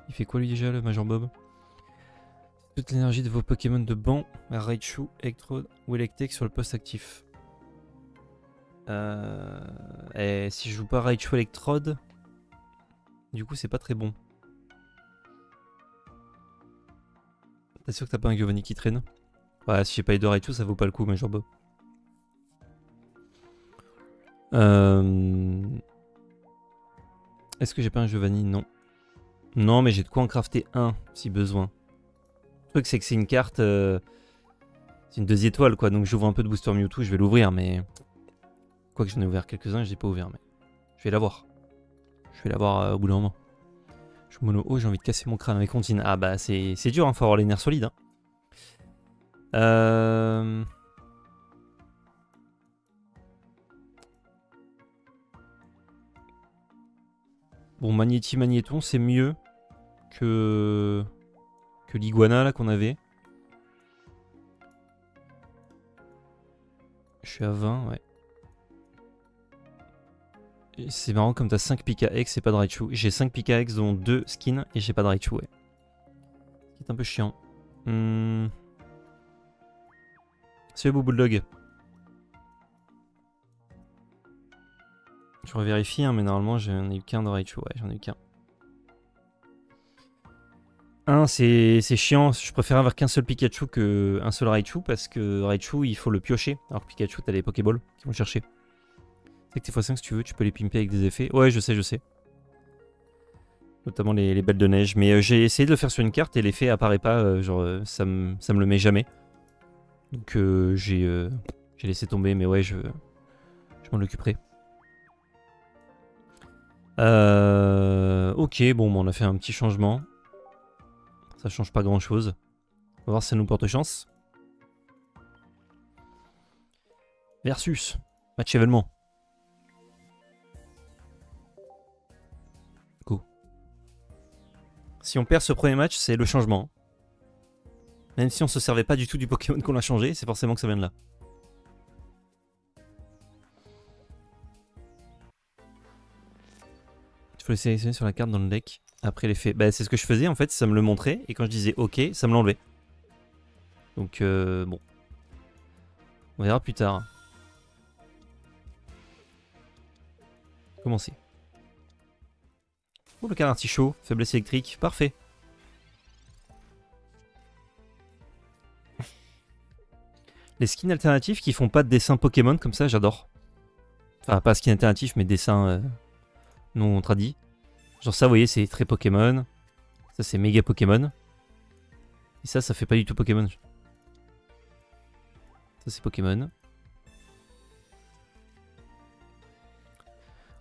Il fait quoi lui déjà, le Major Bob? Toute l'énergie de vos Pokémon de banc, Raichu, Electrode ou Electek sur le poste actif. Et si je joue pas Raichu Electrode, du coup c'est pas très bon. T'es sûr que t'as pas un Giovanni qui traîne? Ouais, si j'ai pas les deux Raichu, ça vaut pas le coup, Major Bob. Est-ce que j'ai pas un Giovanni? Non. Non, mais j'ai de quoi en crafter un si besoin. Le truc, c'est que c'est une carte. C'est une 2 étoiles, quoi. Donc j'ouvre un peu de Booster Mewtwo, je vais l'ouvrir, mais. Quoique j'en ai ouvert quelques-uns, je l'ai pas ouvert, mais. Je vais l'avoir. Je vais l'avoir au bout d'un moment. Je suis mono haut, j'ai envie de casser mon crâne avec Contine. Ah bah, c'est dur, hein, faut avoir les nerfs solides. Hein. Bon, Magnéti Magnéton, c'est mieux que l'Iguana là qu'on avait. Je suis à 20, ouais. C'est marrant comme t'as 5 Pika X et pas de Raichu. J'ai 5 Pika X dont 2 skins et j'ai pas de Raichu, ouais. C'est un peu chiant. C'est beau Bulldog. Je revérifie, hein, mais normalement j'en ai eu qu'un de Raichu, ouais, j'en ai eu qu'un. C'est chiant, je préfère avoir qu'un seul Pikachu qu'un seul Raichu parce que Raichu il faut le piocher, alors que Pikachu t'as les Pokéballs qui vont le chercher. C'est que tes x5 si tu veux, tu peux les pimper avec des effets. Ouais, je sais. Notamment les belles de neige. Mais j'ai essayé de le faire sur une carte et l'effet apparaît pas, ça me le met jamais. Donc j'ai laissé tomber, mais ouais, je m'en occuperai. Ok, bon, on a fait un petit changement. Ça change pas grand chose. On va voir si ça nous porte chance. Versus. Match événement. Go. Si on perd ce premier match, c'est le changement. Même si on se servait pas du tout du Pokémon qu'on a changé, c'est forcément que ça vient de là. Il faut le sélectionner sur la carte dans le deck. Après l'effet. Bah, c'est ce que je faisais en fait, ça me le montrait. Et quand je disais OK, ça me l'enlevait. Donc bon. On verra plus tard. Commencer. Oh, le canard artichaut, faiblesse électrique, parfait. Les skins alternatifs qui font pas de dessin Pokémon comme ça, j'adore. Enfin, pas skin alternatif, mais dessin non tradit. Genre ça, vous voyez, c'est très Pokémon. Ça, c'est méga Pokémon. Et ça fait pas du tout Pokémon. Ça, c'est Pokémon.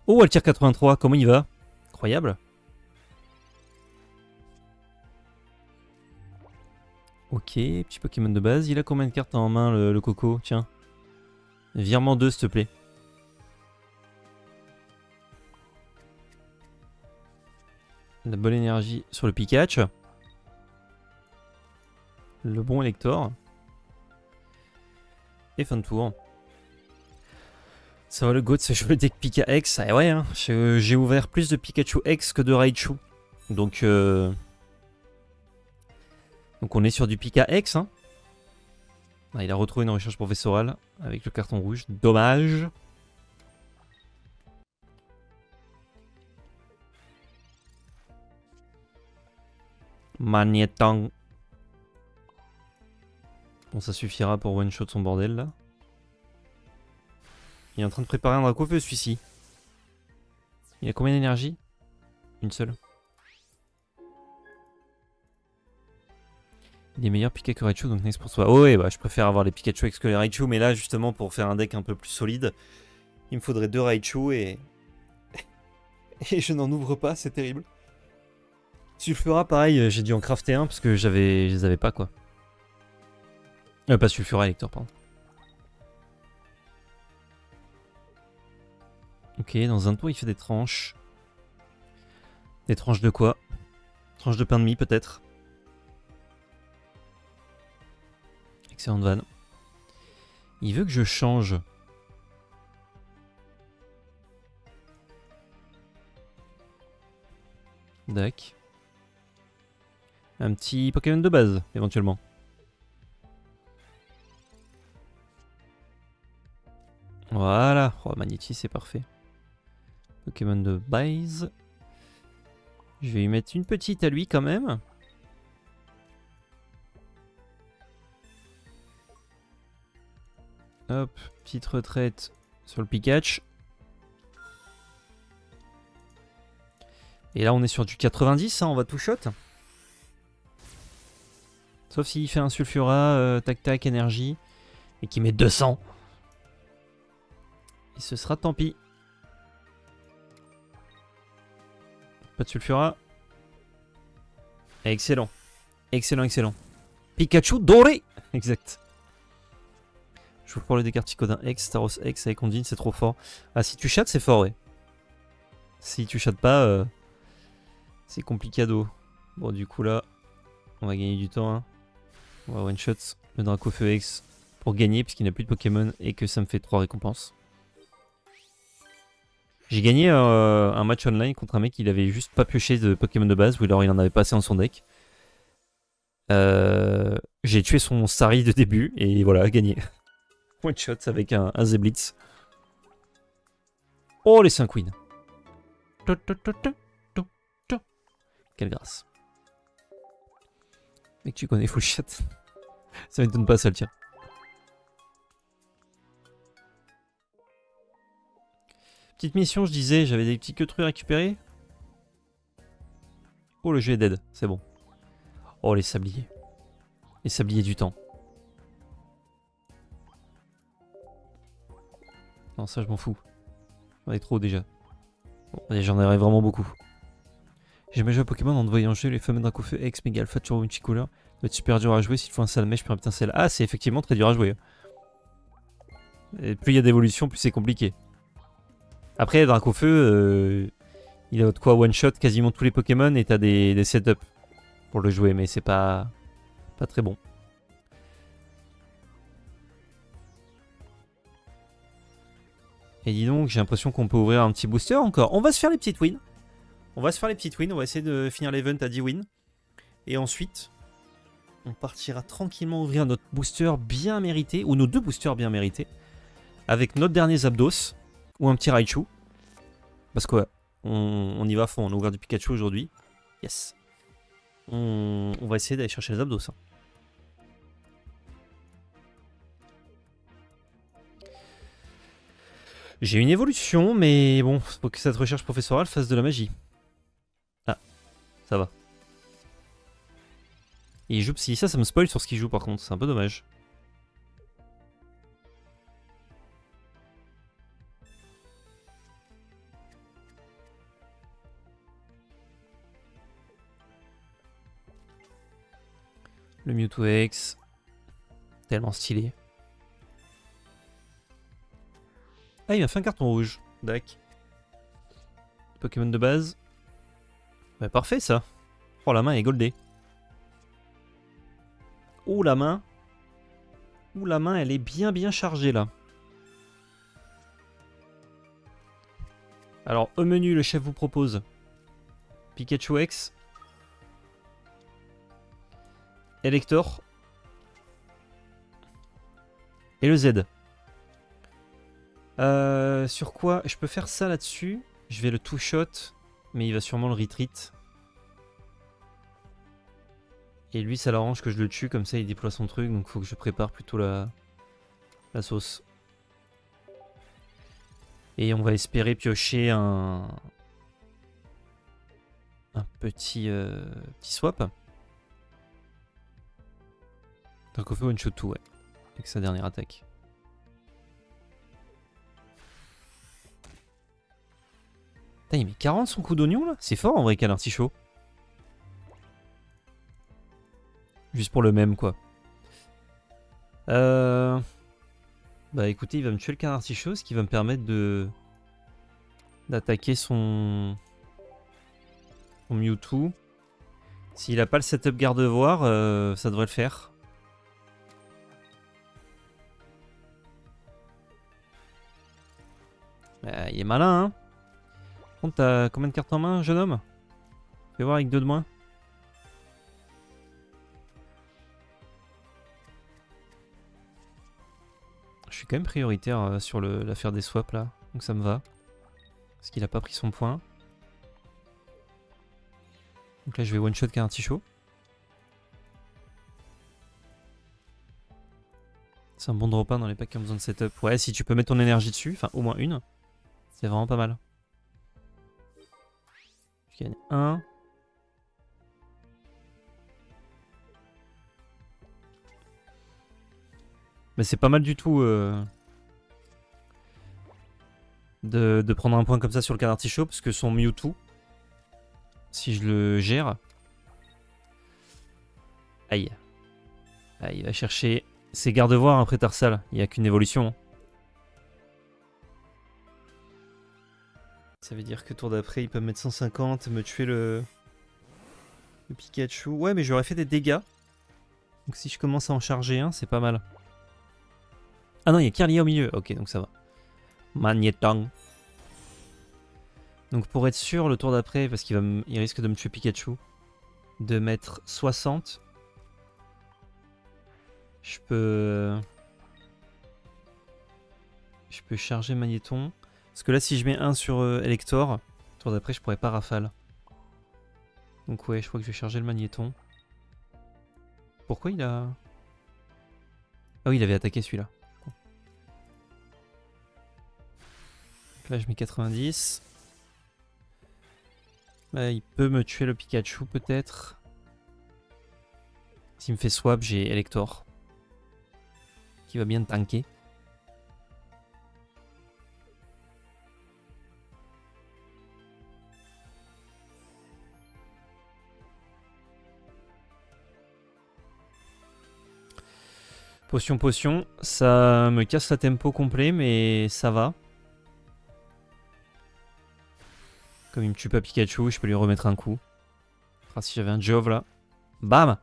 Oh, Altier 83, comment il va? Incroyable. Ok, petit Pokémon de base. Il a combien de cartes en main, le Coco? Tiens. Virement 2, s'il te plaît. La bonne énergie sur le Pikachu. le bon Elector. Et fin de tour. Ça va le GOAT, c'est jouer le deck Pika X. Ah ouais, hein, j'ai ouvert plus de Pikachu X que de Raichu. Donc on est sur du Pika X. Hein. Ah, il a retrouvé une recherche professorale avec le carton rouge. Dommage. Magnétang. Bon, ça suffira pour one-shot son bordel là. Il est en train de préparer un Dracofeu celui-ci. Il a combien d'énergie? Une seule. Il est meilleur Pika que Raichu, donc next pour toi. Oh ouais, bah je préfère avoir les Pikachu X que les Raichu, mais là justement pour faire un deck un peu plus solide, il me faudrait 2 Raichu et... et je n'en ouvre pas, c'est terrible. Sulfura, pareil, j'ai dû en crafter un parce que je les avais pas quoi. Pas Sulfura, Elector, pardon. Ok, dans un tour il fait des tranches. Des tranches de quoi? Tranches de pain de mie peut-être. Excellente vanne. Il veut que je change. Dac. Un petit Pokémon de base, éventuellement. Voilà. Oh, Magnétis, c'est parfait. Pokémon de base. Je vais lui mettre une petite à lui quand même. Hop, petite retraite sur le Pikachu. Et là on est sur du 90, hein, on va tout shot. Sauf s'il fait un Sulfura, tac tac, énergie, et qu'il met 200. Et ce sera tant pis. Pas de Sulfura. Excellent. Excellent, excellent. Pikachu doré. Exact. Je vous parle des cartes Ticodin X, Staros X avec Ondine, c'est trop fort. Ah, si tu chattes, c'est fort, ouais. Si tu chattes pas, c'est complicado. Bon, du coup, là, on va gagner du temps. Hein. On va one-shot le Dracofeu X pour gagner, puisqu'il n'a plus de Pokémon et que ça me fait 3 récompenses. J'ai gagné un match online contre un mec qui avait juste pas pioché de Pokémon de base, ou alors il en avait pas assez dans son deck. J'ai tué son Starry de début, et voilà, gagné. One shot avec un Zeblitz. Oh, les 5 wins. Quelle grâce. Mec, tu connais full chat. Ça m'étonne pas, ça le tient. Petite mission, je disais, j'avais des petits queutrus à récupérer. Oh, le jeu est dead, c'est bon. Oh, les sabliers. Les sabliers du temps. Non, ça, je m'en fous. J'en ai trop déjà. Bon, j'en aurais vraiment beaucoup. J'ai jamais joué à Pokémon en voyant jouer les fameux Dracofeu X, Mega Alpha, Turbo Multicolore. Ça va être super dur à jouer s'il faut un Salmèche puis un putain Cell. Ah, c'est effectivement très dur à jouer. Et plus il y a d'évolution, plus c'est compliqué. Après, Dracofeu, il a de quoi one-shot quasiment tous les Pokémon et t'as des setups pour le jouer, mais c'est pas très bon. Et dis donc, j'ai l'impression qu'on peut ouvrir un petit booster encore. On va se faire les petites wins. On va essayer de finir l'event à 10 wins. Et ensuite, on partira tranquillement ouvrir notre booster bien mérité, ou nos 2 boosters bien mérités, avec notre dernier Zapdos, ou un petit Raichu. Parce que ouais, on y va à fond, on a ouvert du Pikachu aujourd'hui. Yes. On va essayer d'aller chercher les Zapdos. Hein. J'ai une évolution, mais bon, faut que cette recherche professorale fasse de la magie. Ah, ça va. Et il joue Psy. Ça me spoil sur ce qu'il joue par contre, c'est un peu dommage. Le Mewtwo X. Tellement stylé. Ah, il m'a fait un carton rouge. Dac. Pokémon de base. Bah, parfait ça. Oh, la main est goldée. Oh la main. Ouh la main elle est bien chargée là. Alors au menu le chef vous propose Pikachu X, Elector et le Z. Sur quoi je peux faire ça là-dessus? Je vais le two shot, mais il va sûrement le retreat. Et lui ça l'arrange que je le tue, comme ça il déploie son truc, donc faut que je prépare plutôt la sauce. Et on va espérer piocher un petit swap. Donc on fait one shot tout, ouais. Avec sa dernière attaque. Putain, il met 40 son coup d'oignon là? C'est fort en vrai qu'un artichaut. Juste pour le même quoi. Bah écoutez, il va me tuer le canard artichaut, ce qui va me permettre d'attaquer son Mewtwo. S'il a pas le setup garde-voir, ça devrait le faire. Bah, il est malin, hein. Par contre, t'as combien de cartes en main, jeune homme? Fais voir avec 2 de moins. Je suis quand même prioritaire sur l'affaire des swaps là, donc ça me va. Parce qu'il a pas pris son point. Donc là je vais one shot qu'un artichaut. C'est un bon drop 1 dans les packs qui ont besoin de setup. Ouais, si tu peux mettre ton énergie dessus, enfin au moins une, c'est vraiment pas mal. Je gagne 1. Mais c'est pas mal du tout de prendre un point comme ça sur le canard artichaut, parce que son Mewtwo, si je le gère... Aïe. Ah, il va chercher ses garde-voir après Tarsal, il n'y a qu'une évolution. Ça veut dire que tour d'après, il peut mettre 150, me tuer le Pikachu. Ouais, mais j'aurais fait des dégâts. Donc si je commence à en charger un, c'est pas mal. Ah non, il y a Kirlia au milieu. Ok, donc ça va. Magnétang. Donc pour être sûr, le tour d'après, parce qu'il risque de me tuer Pikachu, de mettre 60. Je peux charger Magnéton. Parce que là, si je mets 1 sur Elector, le tour d'après, je pourrais pas rafale. Donc ouais, je crois que je vais charger le Magnéton. Pourquoi il a... Ah oui, il avait attaqué celui-là. Là, je mets 90. Là, il peut me tuer le Pikachu, peut-être. S'il me fait swap, j'ai Elector. Qui va bien tanker. Potion, ça me casse la tempo complet, mais ça va. Comme il me tue pas Pikachu, je peux lui remettre un coup. Ah, si j'avais un Jove là. Bam!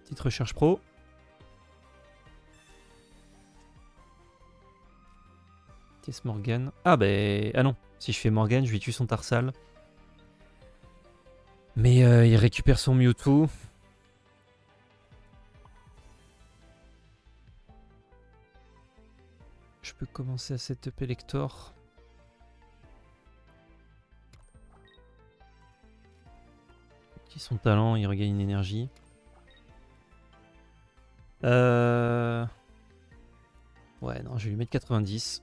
Petite recherche pro. Test Morgan. Ah ben... Ah non, si je fais Morgan, je lui tue son Tarsal. Mais il récupère son Mewtwo. Je peux commencer à setup Elector. Qui son talent, il regagne une énergie. Ouais, non, je vais lui mettre 90.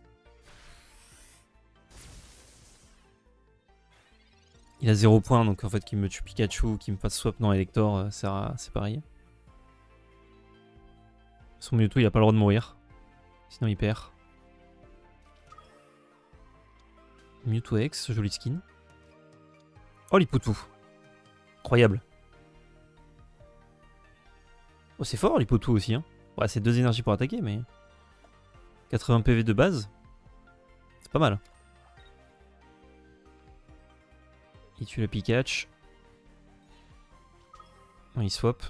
Il a 0 points, donc en fait qu'il me tue Pikachu, qu'il me fasse swap dans Elector, c'est pareil. Son Mewtwo, il a pas le droit de mourir. Sinon il perd. Mewtwo X, joli skin. Oh, Liputu. Incroyable. Oh, c'est fort, Liputu aussi. Hein. Ouais, c'est 2 énergies pour attaquer, mais... 80 PV de base. C'est pas mal. Il tue le Pikachu. Il swap.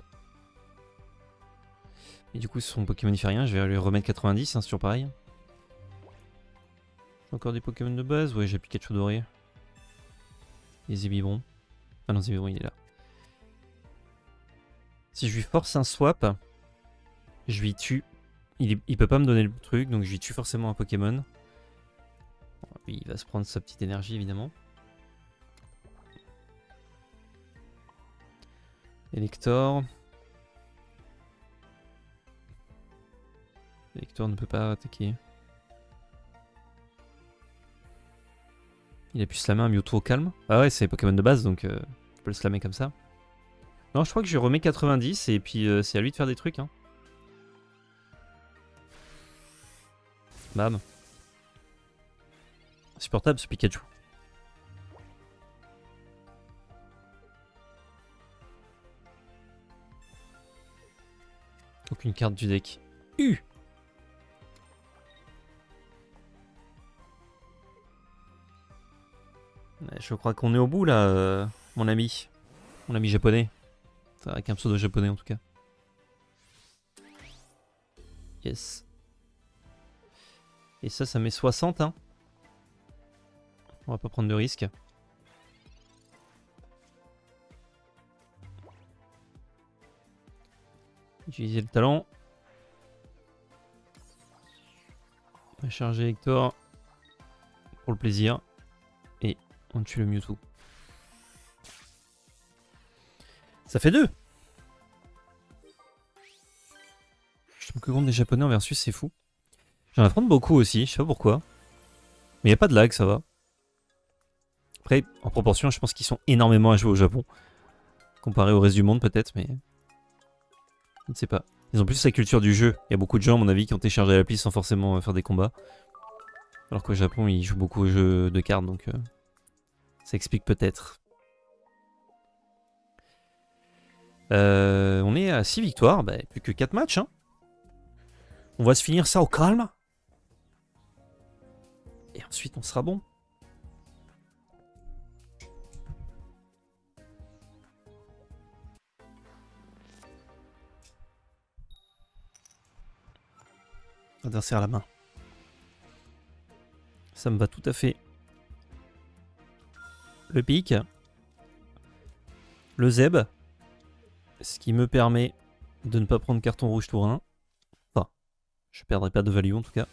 Et du coup, son Pokémon il fait rien. Je vais lui remettre 90, hein, c'est toujours pareil. Encore des Pokémon de base. Ouais, j'ai Pikachu doré. Et Zébibron. Ah non, Zébibron il est là. Si je lui force un swap, je lui tue. Il peut pas me donner le truc, donc je lui tue forcément un Pokémon. Bon, lui, il va se prendre sa petite énergie, évidemment. Elector. Elector ne peut pas attaquer. Il a pu slammer un Mewtwo au calme. Ah ouais, c'est Pokémon de base, donc je peux le slammer comme ça. Non, je crois que je lui remets 90 et puis c'est à lui de faire des trucs. Hein. Bam. Insupportable ce Pikachu. Aucune carte du deck. Je crois qu'on est au bout là, mon ami. Mon ami japonais. Enfin, avec un pseudo japonais en tout cas. Yes. Et ça met 60. Hein. On va pas prendre de risque. Utiliser le talent. On va charger Hector pour le plaisir. Et on tue le Mewtwo. Ça fait 2. Je me compte des japonais en versus, c'est fou. J'en apprends beaucoup aussi, je sais pas pourquoi. Mais il n'y a pas de lag, ça va. Après, en proportion, je pense qu'ils sont énormément à jouer au Japon. Comparé au reste du monde peut-être, mais... Je ne sais pas. Ils ont plus la culture du jeu. Il y a beaucoup de gens, à mon avis, qui ont téléchargé l'appli sans forcément faire des combats. Alors qu'au Japon, ils jouent beaucoup aux jeux de cartes, donc... ça explique peut-être. On est à 6 victoires, bah, plus que 4 matchs. Hein. On va se finir ça au calme. Et ensuite, on sera bon. Adversaire à la main. Ça me va tout à fait. Le pic. Le Zeb. Ce qui me permet de ne pas prendre carton rouge tour 1. Enfin, je perdrai pas de value en tout cas.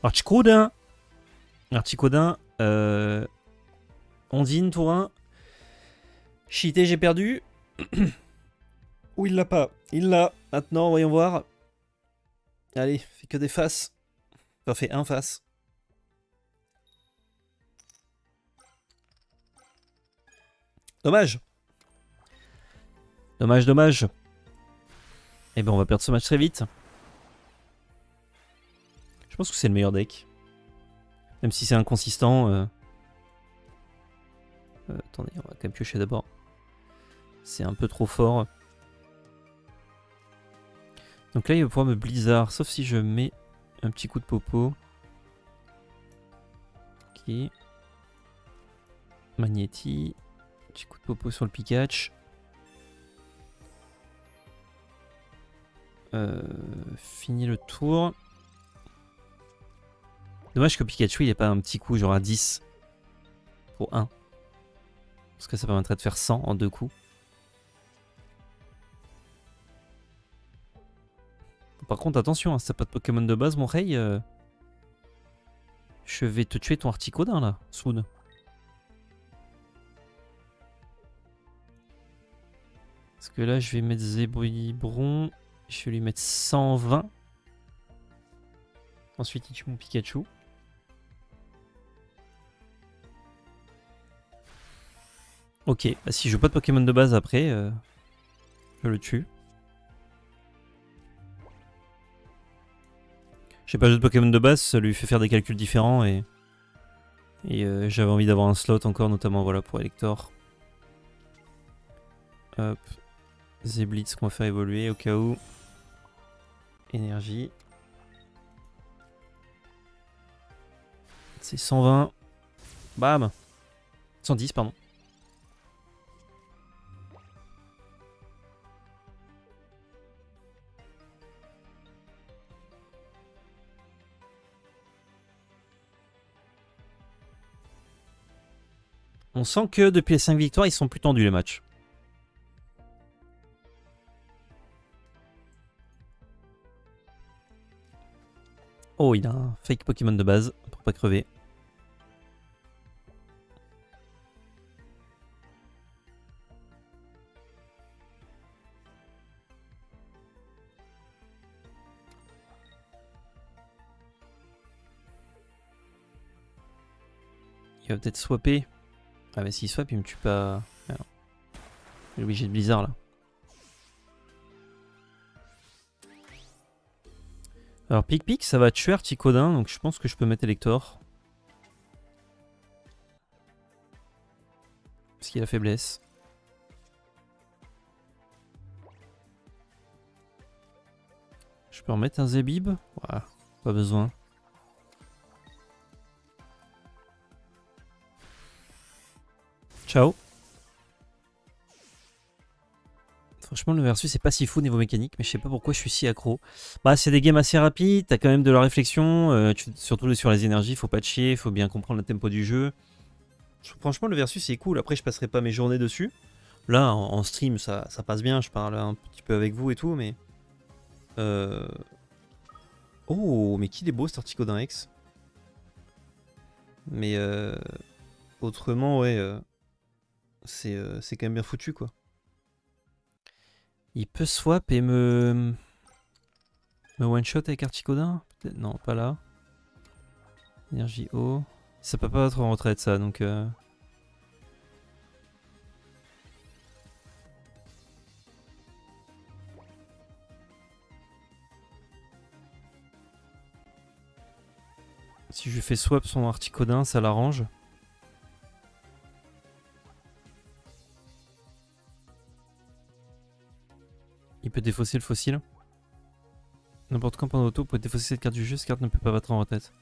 Articodin. Articodin. Ondine tour 1. Cheaté, j'ai perdu. Ou il l'a pas. Il l'a. Maintenant, voyons voir. Allez, fait que des faces. Enfin, fait un face. Dommage. Dommage, dommage. Eh ben, on va perdre ce match très vite. Je pense que c'est le meilleur deck. Même si c'est inconsistant. Attendez, on va quand même piocher d'abord. C'est un peu trop fort. Donc là, il va pouvoir me blizzard. Sauf si je mets un petit coup de popo. Ok. Magnéti. Petit coup de popo sur le Pikachu. Fini le tour. Dommage que Pikachu il n'y ait pas un petit coup genre à 10 pour 1. Parce que ça permettrait de faire 100 en 2 coups. Par contre attention, hein, si t'as pas de Pokémon de base mon Rei, je vais te tuer ton Articodin là, soon. Parce que là je vais mettre Zébibron, je vais lui mettre 120. Ensuite il tue mon Pikachu. Ok, bah si je joue pas de Pokémon de base après, je le tue. J'ai pas joué de Pokémon de base, ça lui fait faire des calculs différents et j'avais envie d'avoir un slot encore, notamment voilà pour Elector. Hop, Zeblitz qu'on va faire évoluer au cas où. Énergie. C'est 120. Bam. 110 pardon. On sent que depuis les 5 victoires, ils sont plus tendus les matchs. Oh, il a un fake Pokémon de base pour pas crever. Il va peut-être swapper. Ah mais s'il swap, il me tue pas. Alors, il est obligé de Blizzard là. Alors Pic-Pic, ça va tuer Articodin, donc je pense que je peux mettre Elector. Parce qu'il a faiblesse. Je peux remettre un Zebib. Voilà, pas besoin. Ciao. Franchement, le versus c'est pas si fou niveau mécanique, mais je sais pas pourquoi je suis si accro. Bah, c'est des games assez rapides, t'as quand même de la réflexion, surtout sur les énergies, faut pas te chier, faut bien comprendre le tempo du jeu. Franchement, le versus c'est cool. Après, je passerai pas mes journées dessus. Là, en stream, ça passe bien, je parle un petit peu avec vous et tout, mais. Oh, mais qu'il est beau cet Articodin X. Mais autrement, ouais, c'est quand même bien foutu quoi. Il peut swap et me one shot avec Articodin? Non, pas là. Énergie haut. Ça peut pas être en retraite ça, donc. Si je lui fais swap son Articodin, ça l'arrange. Il peut défausser le fossile. N'importe quand pendant l'auto, vous pouvez défausser cette carte du jeu, cette carte ne peut pas battre en retraite.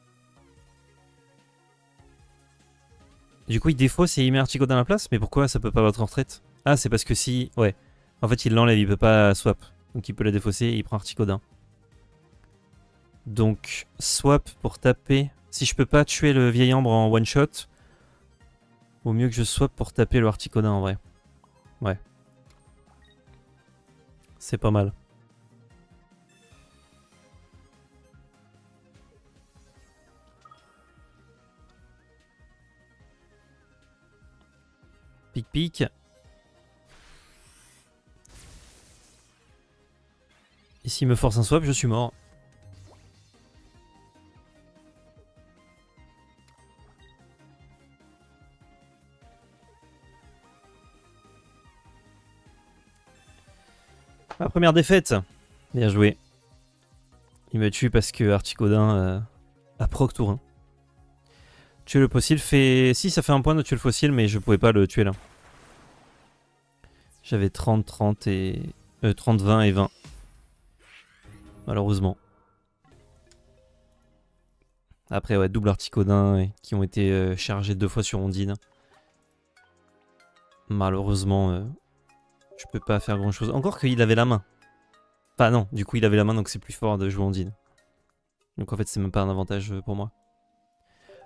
Du coup, il défausse et il met Articodin à la place, mais pourquoi ça peut pas battre en retraite? Ah, c'est parce que si. Ouais. En fait, il l'enlève, il peut pas swap. Donc il peut la défausser et il prend Articodin. Donc, swap pour taper. Si je peux pas tuer le vieil ambre en one shot, vaut mieux que je swap pour taper le Articodin en vrai. Ouais. C'est pas mal. Pic-pic. Et s'il me force un swap, je suis mort. Ma première défaite. Bien joué. Il me tue parce que Articodin a proc tour 1. Tuer le fossile fait... Si, ça fait un point de tuer le fossile, mais je pouvais pas le tuer là. J'avais 30, 30 et... 30, 20 et 20. Malheureusement. Après, ouais, double Articodin qui ont été chargés 2 fois sur Ondine. Malheureusement, je peux pas faire grand chose. Encore qu'il avait la main. Enfin non, du coup il avait la main donc c'est plus fort de jouer Ondine. Donc en fait c'est même pas un avantage pour moi.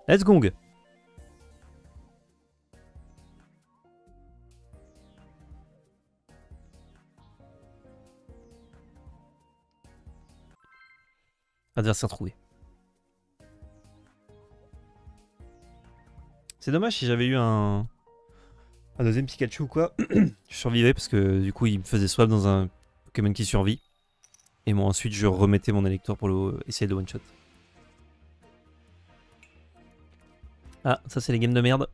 Let's gong. Adversaire trouvé. C'est dommage si j'avais eu un deuxième Pikachu ou quoi. Je survivais parce que du coup il me faisait swap dans un Pokémon qui survit. Et moi ensuite je remettais mon électeur pour essayer de one shot. Ah ça c'est les games de merde.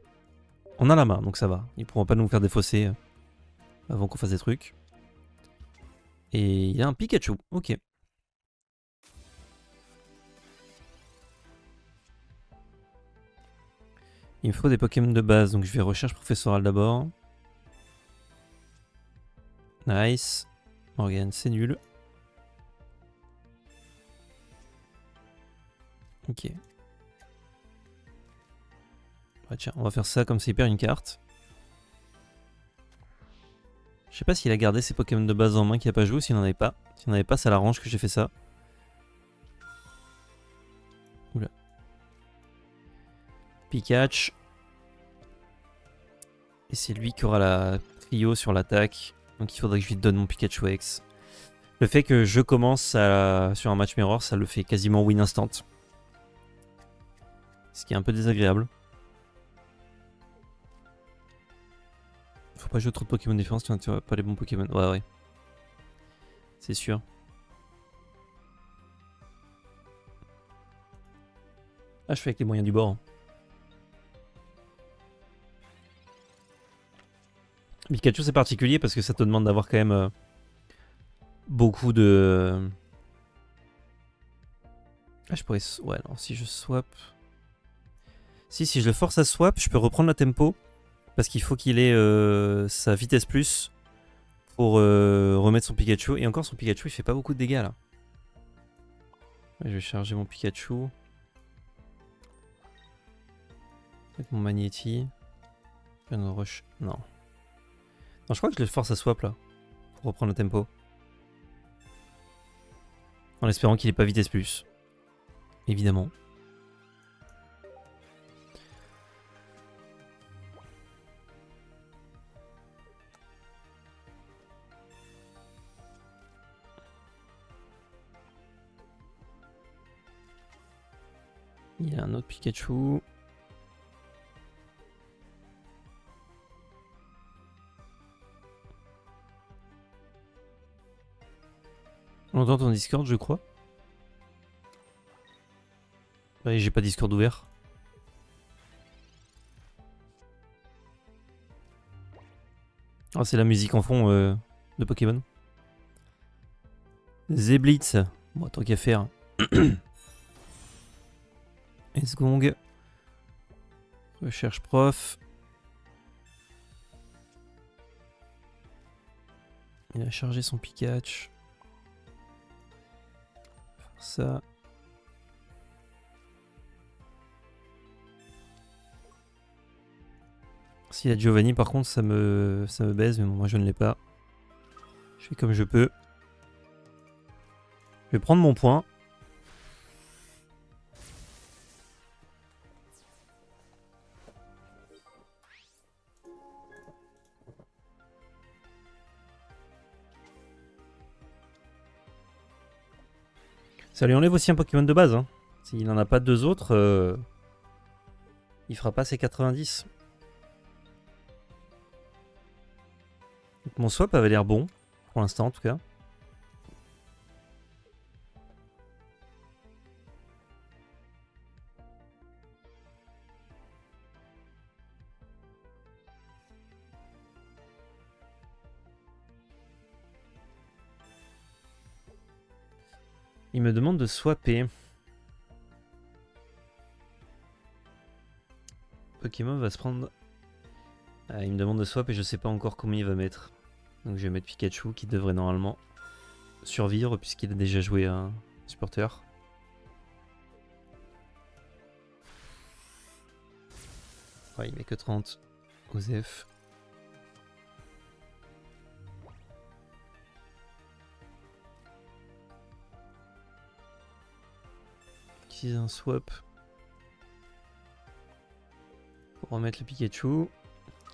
On a la main donc ça va. Ils pourront pas nous faire défausser avant qu'on fasse des trucs. Et il y a un Pikachu, ok. Il me faut des Pokémon de base, donc je vais recherche professorale d'abord. Nice. Morgane, c'est nul. Ok. Ouais, tiens, on va faire ça comme ça il perd une carte. Je sais pas s'il a gardé ses Pokémon de base en main qu'il a pas joué ou s'il n'en avait pas. S'il n'en avait pas, ça l'arrange que j'ai fait ça. Oula. Pikachu. Et c'est lui qui aura la trio sur l'attaque. Donc il faudrait que je lui donne mon Pikachu X. Le fait que je commence sur un match mirror, ça le fait quasiment win instant. Ce qui est un peu désagréable. Faut pas jouer trop de Pokémon défense, tu n'as pas les bons Pokémon. Ouais, ouais. C'est sûr. Ah, je fais avec les moyens du bord. Pikachu, c'est particulier parce que ça te demande d'avoir quand même beaucoup de... Ah, je pourrais... Ouais, non, si je swap... Si je le force à swap, je peux reprendre la tempo. Parce qu'il faut qu'il ait sa vitesse plus pour remettre son Pikachu. Et encore, son Pikachu, il fait pas beaucoup de dégâts, là. Je vais charger mon Pikachu. Avec mon Magnéti. Rush. Non. Non, je crois que je le force à swap, là. Pour reprendre le tempo. En espérant qu'il ait pas vitesse plus. Évidemment. Il y a un autre Pikachu. On entend ton Discord, je crois. Ouais, j'ai pas Discord ouvert. Ah, c'est la musique en fond de Pokémon. Zeblitz. Bon, tant qu'à faire. Esgong. Recherche prof. Il a chargé son Pikachu. Faire ça. S'il a Giovanni, par contre, ça me baise, mais bon, moi je ne l'ai pas. Je fais comme je peux. Je vais prendre mon point. Ça lui enlève aussi un Pokémon de base. Hein. S'il n'en a pas deux autres, il fera pas ses 90. Donc mon swap avait l'air bon, pour l'instant en tout cas. Il me demande de swapper. Pokémon va se prendre... Ah, il me demande de swap et je sais pas encore combien il va mettre. Donc je vais mettre Pikachu qui devrait normalement survivre puisqu'il a déjà joué un supporter. Ouais, il met que 30. Osef. Utiliser un swap pour remettre le Pikachu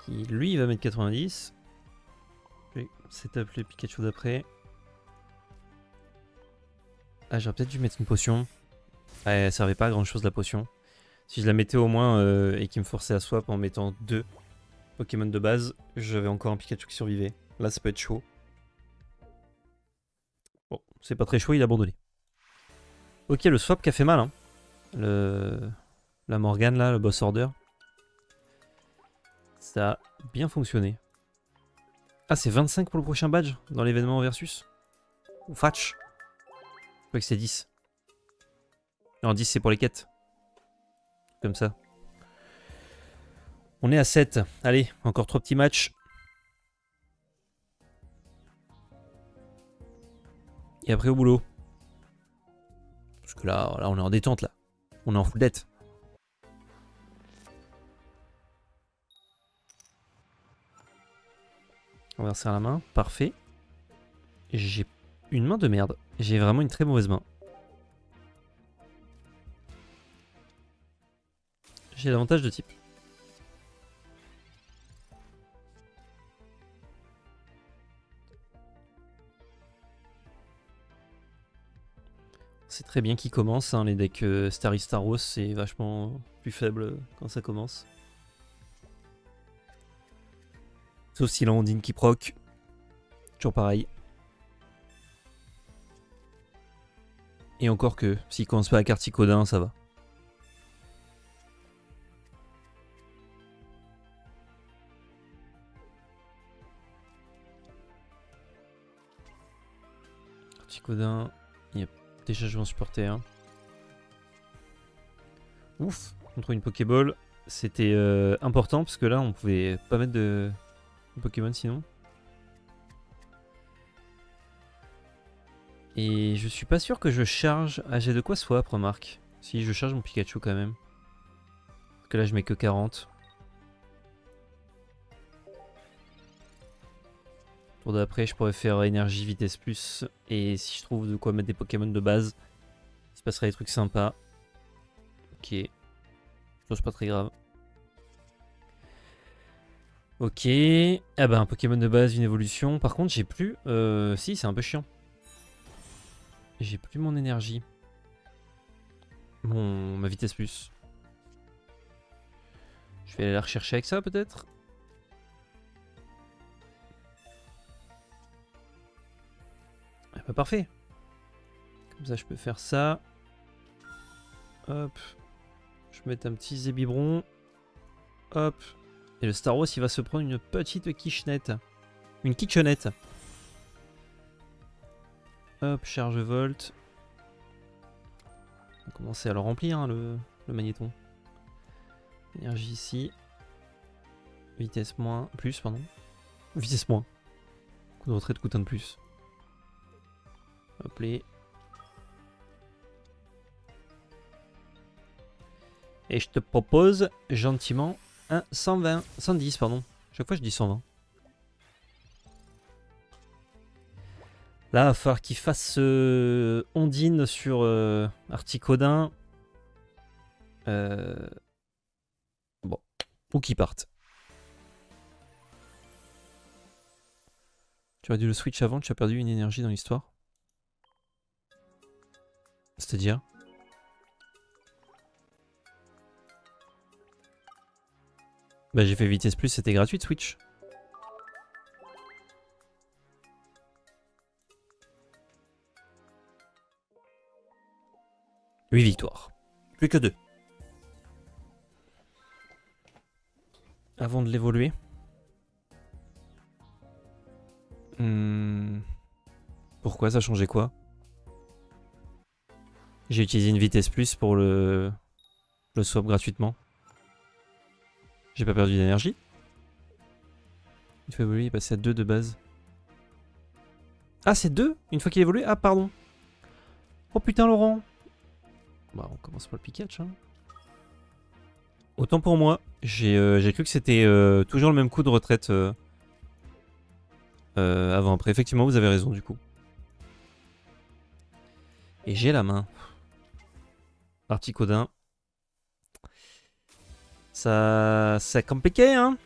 qui lui va mettre 90. Je vais setup le Pikachu d'après. Ah, j'aurais peut-être dû mettre une potion. Ah, elle servait pas à grand chose la potion. Si je la mettais au moins et qu'il me forçait à swap en mettant 2 Pokémon de base, j'avais encore un Pikachu qui survivait. Là, ça peut être chaud. Bon, c'est pas très chaud, il a abandonné. Ok, le swap qui a fait mal. Hein. La Morgane, là, le boss order. Ça a bien fonctionné. Ah, c'est 25 pour le prochain badge dans l'événement versus. Ou Fatch. Je crois que c'est 10. Non, 10 c'est pour les quêtes. Comme ça. On est à 7. Allez, encore 3 petits matchs. Et après au boulot. Parce que là on est en détente là. On est en full dette. On va serrer la main. Parfait. J'ai une main de merde. J'ai vraiment une très mauvaise main. J'ai l'avantage de type. C'est très bien qu'il commence, hein, les decks Starry Staros, c'est vachement plus faible quand ça commence. Sauf si Landine qui proc. Toujours pareil. Et encore que, s'il commence pas avec Articodin, ça va. Articodin, il y a déjà joué en supporter. Hein. Ouf, contre une Pokéball, c'était important parce que là on pouvait pas mettre de Pokémon sinon. Et je suis pas sûr que je charge. Ah, j'ai de quoi swap, remarque. Si je charge mon Pikachu quand même. Parce que là je mets que 40. Tour d'après, je pourrais faire énergie, vitesse plus. Et si je trouve de quoi mettre des Pokémon de base, il se passera des trucs sympas. Ok. Je pense pas très grave. Ok. Ah bah un Pokémon de base, une évolution. Par contre, j'ai plus... Si, c'est un peu chiant. J'ai plus mon énergie. Ma vitesse plus. Je vais aller la rechercher avec ça peut-être. Ah bah parfait. Comme ça je peux faire ça. Hop. Je vais mettre un petit Zébibron. Hop. Et le Star Wars il va se prendre une petite quichennette. Une kitchenette. Hop, charge volt. On va commencer à le remplir hein, le magnéton. Énergie ici. Vitesse moins. Plus, pardon. Vitesse moins. Coup de retraite coûte un de plus. Hop les. Et je te propose gentiment un 120. 110, pardon. Chaque fois je dis 120. Là, il va falloir qu'il fasse Ondine sur Articodin. Bon. Ou qu'il parte. Tu aurais dû le switch avant, tu as perdu une énergie dans l'histoire. C'est-à-dire? Bah j'ai fait vitesse plus, c'était gratuit de switch. Huit victoires. Plus que 2. Avant de l'évoluer. Pourquoi ça changeait quoi? J'ai utilisé une vitesse plus pour le swap gratuitement. J'ai pas perdu d'énergie. Il faut évoluer, il est passé à 2 de base. Ah, c'est 2 une fois qu'il évolue? Ah, pardon. Oh putain, Laurent. Bah, on commence par le Pikachu. Hein. Autant pour moi. J'ai cru que c'était toujours le même coup de retraite avant. Après, effectivement, vous avez raison du coup. Et j'ai la main. Articodin. Ça compliqué, hein.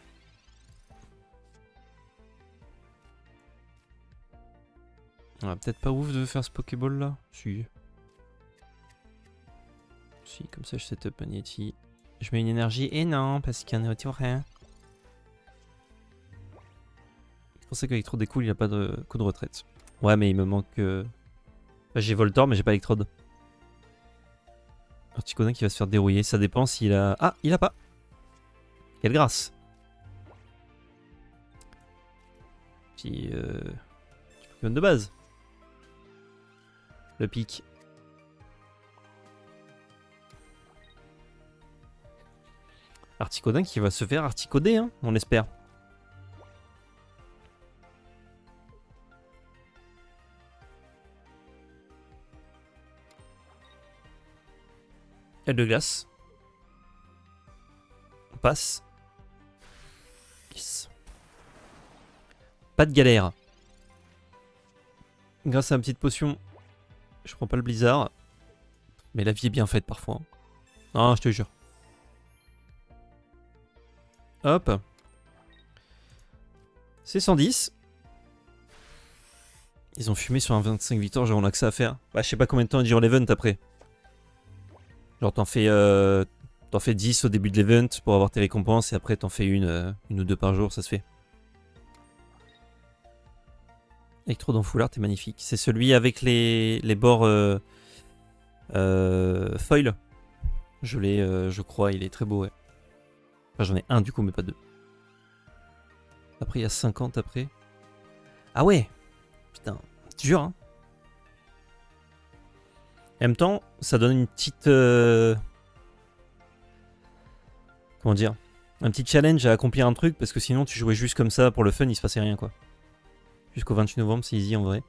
Ah, peut-être pas ouf de faire ce Pokéball là. Si. Si, comme ça je setup Magnéti. Je mets une énergie et non, parce qu'il y en a autour rien. C'est pour ça qu'Electrode est cool, il a pas de coup de retraite. Ouais, mais il me manque. Bah, j'ai Voltor, mais j'ai pas Electrode. Articodin qui va se faire dérouiller, ça dépend s'il a. Ah, il a pas. Quelle grâce. Petit Pokémon de base. Le pic. Articodin qui va se faire articoder, hein, on espère. Aile de glace. On passe. Yes. Pas de galère. Grâce à une petite potion, je prends pas le blizzard. Mais la vie est bien faite parfois. Non, je te jure. Hop. C'est 110. Ils ont fumé sur un 25 victoires, genre on a que ça à faire. Bah, je sais pas combien de temps dure l'event après. Genre t'en fais 10 au début de l'event pour avoir tes récompenses et après t'en fais une ou deux par jour, ça se fait. Electro dans Foulard, t'es magnifique. C'est celui avec les bords foil. Je l'ai, je crois, il est très beau, ouais. Enfin, j'en ai un du coup, mais pas deux. Après, il y a 50 après. Ah ouais! Putain, c'est dur, hein. En même temps, ça donne une petite... Comment dire? Un petit challenge à accomplir un truc, parce que sinon, tu jouais juste comme ça pour le fun, il se passait rien, quoi. Jusqu'au 28 novembre, c'est easy en vrai.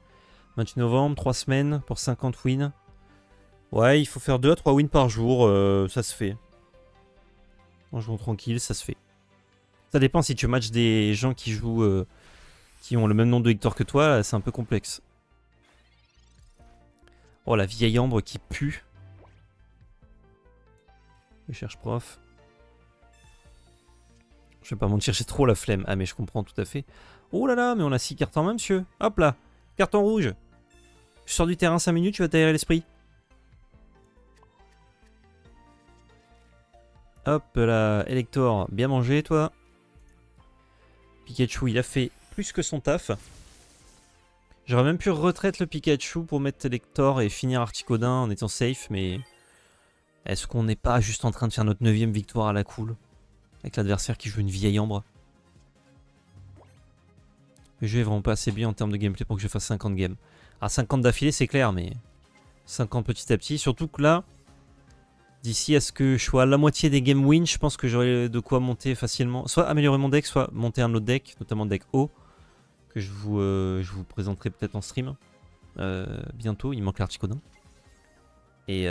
28 novembre, 3 semaines pour 50 wins. Ouais, il faut faire 2 à 3 wins par jour, ça se fait. En jouant tranquille, ça se fait. Ça dépend si tu matches des gens qui jouent, qui ont le même nombre de victoires que toi, c'est un peu complexe. Oh, la vieille ambre qui pue. Je cherche prof. Je vais pas mentir, j'ai trop la flemme. Ah, mais je comprends tout à fait. Oh là là, mais on a 6 cartes en main, monsieur. Hop là, carton rouge. Je sors du terrain 5 minutes, tu vas t'aérer l'esprit. Hop là, Elector, bien mangé, toi. Pikachu, il a fait plus que son taf. J'aurais même pu retraite le Pikachu pour mettre Elector et finir Articodin en étant safe, mais... Est-ce qu'on n'est pas juste en train de faire notre 9ème victoire à la cool? Avec l'adversaire qui joue une vieille ambre. Le jeu est vraiment pas assez bien en termes de gameplay pour que je fasse 50 games. Alors 50 d'affilée c'est clair, mais 50 petit à petit. Surtout que là, d'ici à ce que je sois à la moitié des game win, je pense que j'aurai de quoi monter facilement. Soit améliorer mon deck, soit monter un autre deck, notamment le deck haut. Que je vous présenterai peut-être en stream. Bientôt, il manque l'Articodin. Et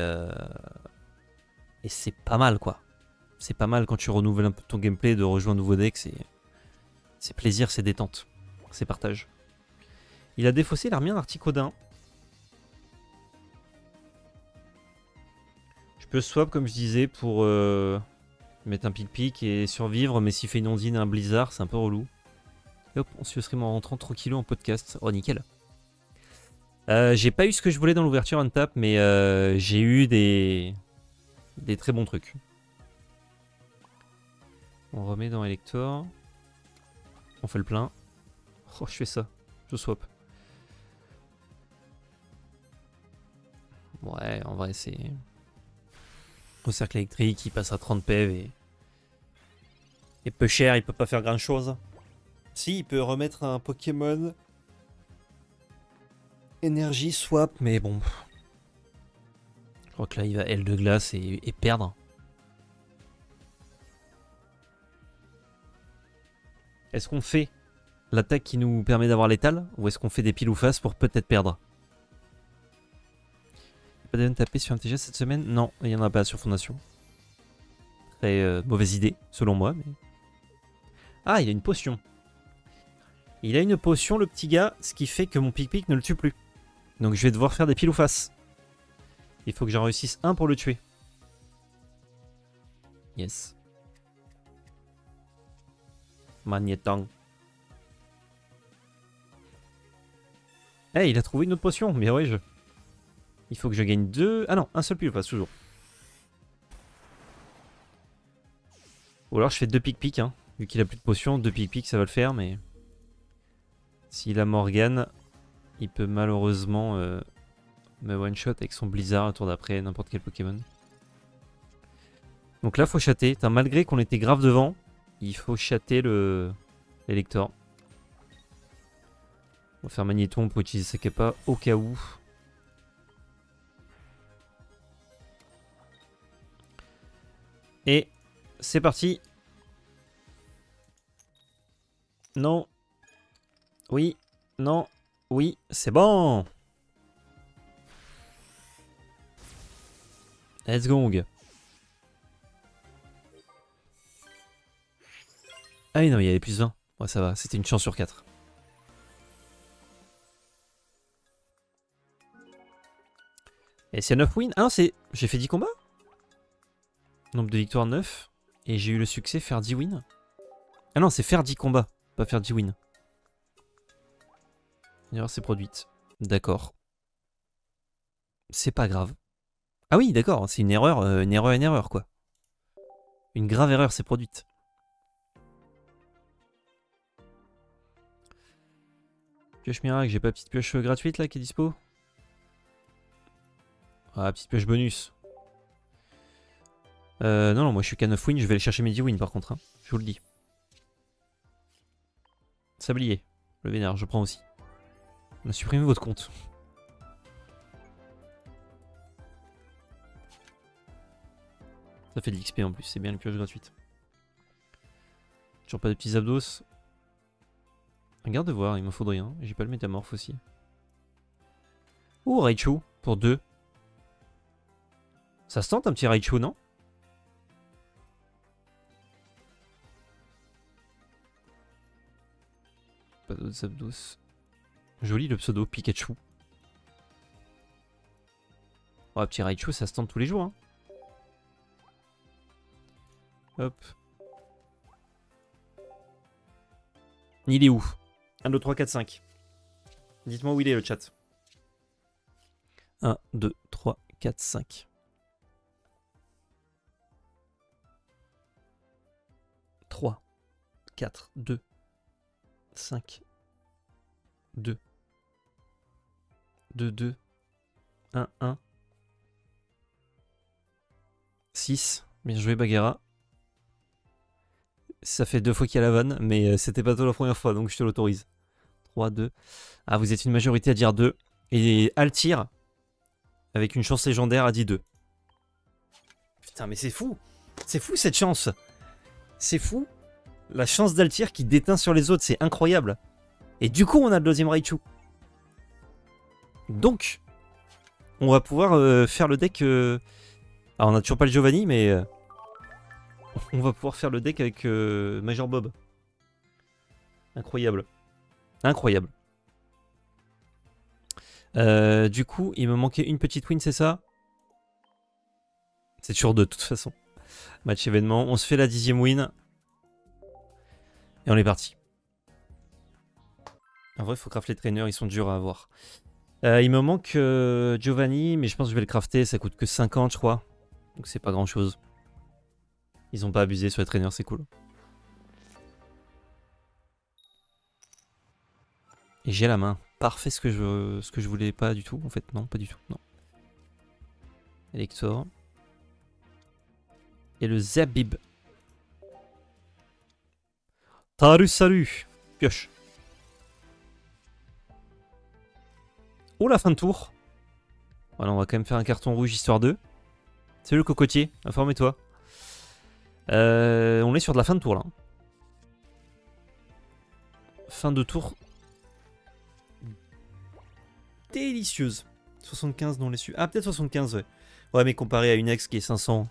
c'est pas mal quoi. C'est pas mal quand tu renouvelles un peu ton gameplay de rejoindre un nouveau deck. C'est plaisir, c'est détente. C'est partage. Il a défaussé, il a remis un Articodin. Je peux swap comme je disais pour mettre un pic-pic et survivre. Mais s'il fait une ondine, un blizzard, c'est un peu relou. Et hop, on se stream en rentrant tranquillou en podcast. Oh nickel. J'ai pas eu ce que je voulais dans l'ouverture untap, mais j'ai eu des très bons trucs. On remet dans Elector. On fait le plein. Oh, je fais ça. Je swap. Ouais, en vrai, c'est... Au cercle électrique, il passe à 30 PV et peu cher, il peut pas faire grand chose. Si, il peut remettre un Pokémon énergie swap, mais bon. Je crois que là, il va L de glace et perdre. Est-ce qu'on fait l'attaque qui nous permet d'avoir l'étal ou est-ce qu'on fait des piles ou face pour peut-être perdre? Pas d'event tapé sur MTG cette semaine? Non, il n'y en a pas sur Fondation. Très mauvaise idée, selon moi. Mais... Ah, il a une potion. Il a une potion, le petit gars, ce qui fait que mon pic-pic ne le tue plus. Donc je vais devoir faire des piles ou face. Il faut que j'en réussisse un pour le tuer. Yes. Magnétang. Eh, hey, il a trouvé une autre potion. Mais ouais, il faut que je gagne 2... Ah non, un seul pile ou face, toujours. Ou alors je fais 2 pic-pic, hein. Vu qu'il a plus de potions, 2 pic-pic, ça va le faire, mais... S'il a Morgane, il peut malheureusement me one-shot avec son Blizzard au tour d'après, n'importe quel Pokémon. Donc là, faut chatter. Malgré qu'on était grave devant, il faut chatter l'Elector. On va faire Magnéton pour utiliser sa Kappa au cas où. Et c'est parti. Non. Oui. Non. Oui. C'est bon. Let's go. Ah oui, non, il y avait plus 20. Ouais, ça va. C'était une chance sur 4. Et c'est 9 wins. Ah non, c'est... J'ai fait 10 combats. Nombre de victoires 9. Et j'ai eu le succès faire 10 wins. Ah non, c'est faire 10 combats. Pas faire 10 wins. Une erreur s'est produite. D'accord. C'est pas grave. Ah oui, d'accord, c'est une erreur, quoi. Une grave erreur s'est produite. Pioche miracle, j'ai pas petite pioche gratuite là qui est dispo? Ah, petite pioche bonus. Non, moi je suis qu'à 9 wins, je vais aller chercher mes 10 wins par contre, hein. Je vous le dis. Sablier, le vénère, je prends aussi. On a supprimé votre compte. Ça fait de l'XP en plus, c'est bien les pioches gratuites. Toujours pas de petits abdos. Regarde de voir, il m'en faudrait un. J'ai pas le métamorphe aussi. Oh, Raichu, pour 2. Ça se tente un petit Raichu, non? Pas d'autres abdos. Joli le pseudo, Pikachu. Oh, petit Raichu, ça se tente tous les jours, hein. Hop. Il est où? 1, 2, 3, 4, 5. Dites-moi où il est le chat. 1, 2, 3, 4, 5. 3, 4, 2, 5, 2, 2, 2, 1, 1, 6. Bien joué, Bagheera. Ça fait 2 fois qu'il y a la vanne, mais c'était pas toi la première fois, donc je te l'autorise. 3, 2. Ah, vous êtes une majorité à dire 2. Et Altir, avec une chance légendaire, a dit 2. Putain, mais c'est fou! C'est fou cette chance! C'est fou! La chance d'Altir qui déteint sur les autres, c'est incroyable! Et du coup, on a le deuxième Raichu. Donc, on va pouvoir faire le deck... Alors, on a toujours pas le Giovanni, mais... on va pouvoir faire le deck avec Major Bob. Incroyable. Incroyable. Du coup, il me manquait une petite win, c'est ça? C'est toujours 2 de toute façon. Match événement. On se fait la 10e win. Et on est parti. En vrai, il faut craft les trainers, ils sont durs à avoir. Il me manque Giovanni, mais je pense que je vais le crafter. Ça coûte que 50, je crois. Donc c'est pas grand chose. Ils ont pas abusé sur les trainers, c'est cool. Et j'ai la main. Parfait, ce que je voulais pas du tout. En fait, non, pas du tout. Non. Elector. Et le Zabib. Salut, salut. Pioche. Oh, la fin de tour. Voilà, on va quand même faire un carton rouge histoire 2. Salut le cocotier, informez-toi. On est sur de la fin de tour là. Fin de tour. Délicieuse. 75 non les su. Ah, peut-être 75, ouais. Ouais, mais comparé à une ex qui est 500,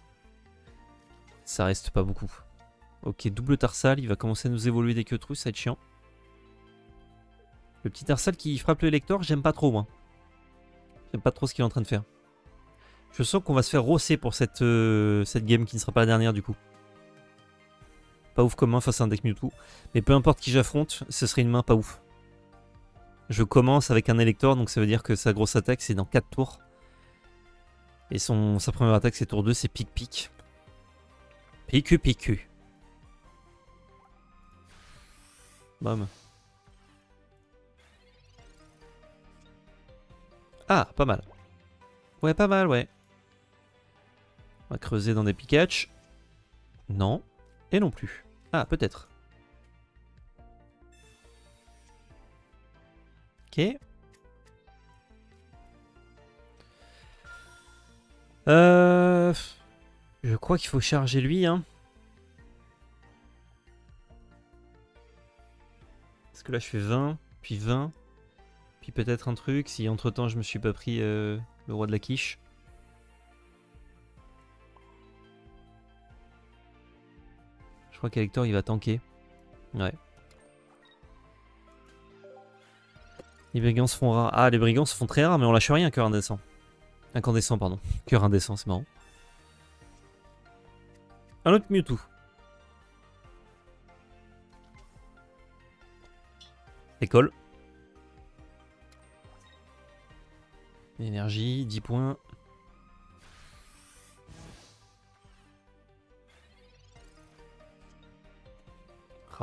ça reste pas beaucoup. Ok, double tarsal, il va commencer à nous évoluer des queutrus, ça va être chiant. Le petit tarsal qui frappe le lecteur, j'aime pas trop moi. J'aime pas trop ce qu'il est en train de faire. Je sens qu'on va se faire rosser pour cette game qui ne sera pas la dernière du coup. Pas ouf comme main face à un deck Mewtwo. Mais peu importe qui j'affronte, ce serait une main pas ouf. Je commence avec un élector, donc ça veut dire que sa grosse attaque c'est dans 4 tours. Et sa première attaque c'est tour 2, c'est pic-pic. Picu-picu. Bam. Ah, pas mal. Ouais, pas mal, ouais. On va creuser dans des Pikachu. Non. Et non plus. Ah, peut-être. Ok. Je crois qu'il faut charger lui, hein. Parce que là, je fais 20, puis 20. Puis peut-être un truc, si entre-temps, je me suis pas pris le roi de la quiche. Je crois qu'Elector, il va tanker. Ouais. Les brigands se font rares. Ah, les brigands se font très rares, mais on lâche rien, cœur indécent. Incandescent, pardon. Cœur indécent, c'est marrant. Un autre Mewtwo. École. Énergie, 10 points.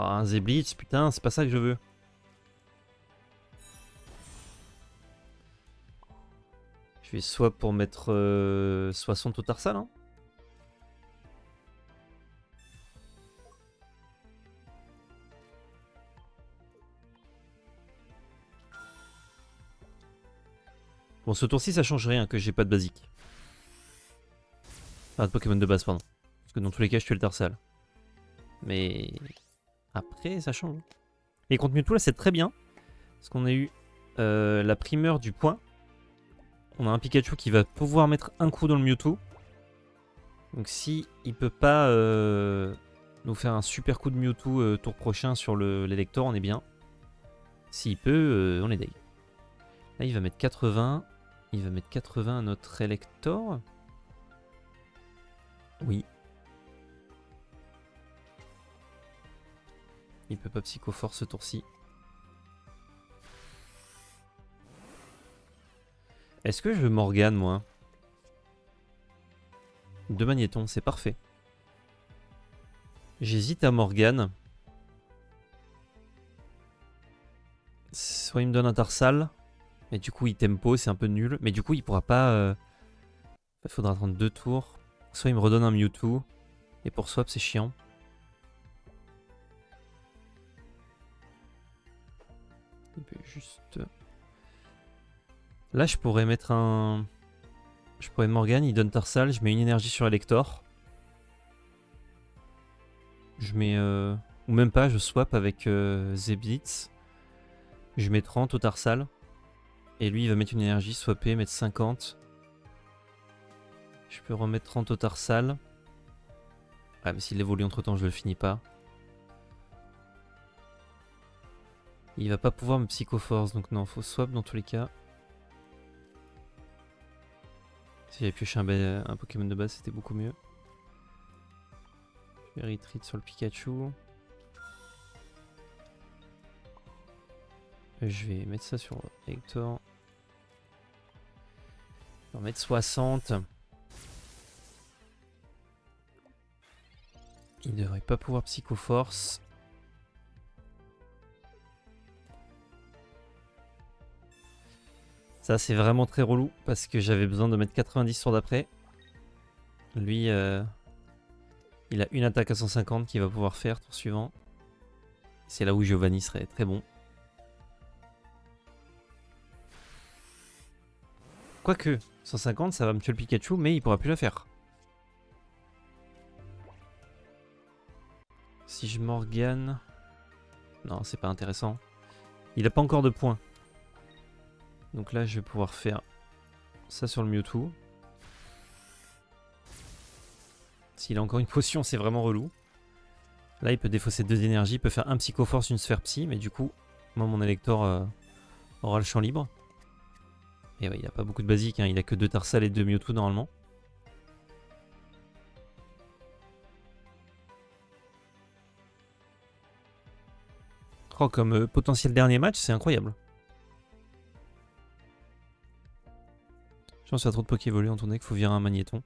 Ah, un Zeblitz, putain, c'est pas ça que je veux. Je vais swap pour mettre 60 au Tarsal. Hein. Bon, ce tour-ci, ça change rien que j'ai pas de basique. Enfin, de Pokémon de base, pardon. Parce que dans tous les cas, je tue le Tarsal. Mais après, ça change. Et contre Mewtwo, là, c'est très bien. Parce qu'on a eu la primeur du point. On a un Pikachu qui va pouvoir mettre un coup dans le Mewtwo. Donc si il peut pas nous faire un super coup de Mewtwo tour prochain sur l'Elector, on est bien. S'il peut, on est deg. Là, il va mettre 80. Il va mettre 80 à notre Elector. Oui. Il peut pas Psychoforce ce tour-ci. Est-ce que je veux Morgane, moi? 2 magnétons, c'est parfait. J'hésite à Morgane. Soit il me donne un Tarsal. Mais du coup, il tempo, c'est un peu nul. Mais du coup, il pourra pas... Il faudra attendre 2 tours. Soit il me redonne un Mewtwo. Et pour swap, c'est chiant. Il peut juste... Là, je pourrais mettre un... Je pourrais Morgane, il donne Tarsal, je mets une énergie sur Elector. Je mets... Ou même pas, je swap avec Zeblitz. Je mets 30 au Tarsal. Et lui, il va mettre une énergie, swapper, mettre 50. Je peux remettre 30 au Tarsal. Ah, mais s'il évolue entre temps, je le finis pas. Il va pas pouvoir me Psychoforce, donc non, faut swap dans tous les cas. Si j'avais pioché un Pokémon de base, c'était beaucoup mieux. Je vais retreat sur le Pikachu. Je vais mettre ça sur Hector. Je vais en mettre 60. Il devrait pas pouvoir Psychoforce. Ça c'est vraiment très relou parce que j'avais besoin de mettre 90 sur d'après. Lui, il a une attaque à 150 qu'il va pouvoir faire tour suivant. C'est là où Giovanni serait très bon. Quoique, 150 ça va me tuer le Pikachu mais il pourra plus la faire. Si je Morgane... Non, c'est pas intéressant. Il a pas encore de points. Donc là, je vais pouvoir faire ça sur le Mewtwo. S'il a encore une potion, c'est vraiment relou. Là, il peut défausser 2 énergies, il peut faire un Psychoforce, une sphère psy, mais du coup, moi, mon Elector aura le champ libre. Et ouais, il a pas beaucoup de basique, hein. Il a que 2 Tarsal et 2 Mewtwo normalement. Oh, comme potentiel dernier match, c'est incroyable. Je pense qu'il y a trop de Poké évoluer en tournée qu'il faut virer un magnéton.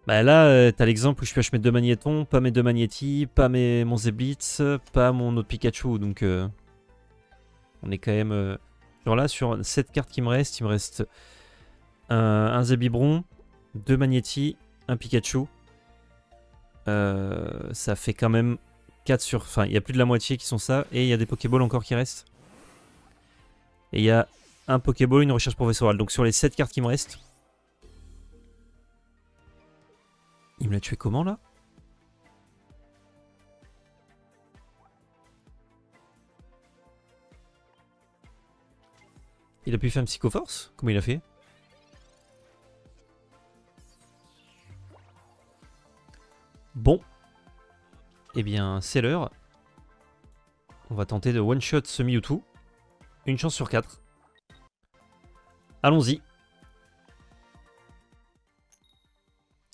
Bah là, t'as l'exemple où je pioche mes 2 magnétons, pas mes 2 magnétis, pas mon Zeblitz, pas mon autre Pikachu. Donc on est quand même... genre là, sur cette carte qui me reste, il me reste un Zebibron, 2 magnétis, un Pikachu. Ça fait quand même 4 sur... Enfin, il y a plus de la moitié qui sont ça. Et il y a des Pokéballs encore qui restent. Et il y a un Pokéball, une recherche professorale. Donc sur les 7 cartes qui me restent... Il me l'a tué comment là? Il a pu faire un Psychoforce? Comment il a fait? Bon. Eh bien, c'est l'heure. On va tenter de one-shot ce Mewtwo. Une chance sur 4. Allons-y.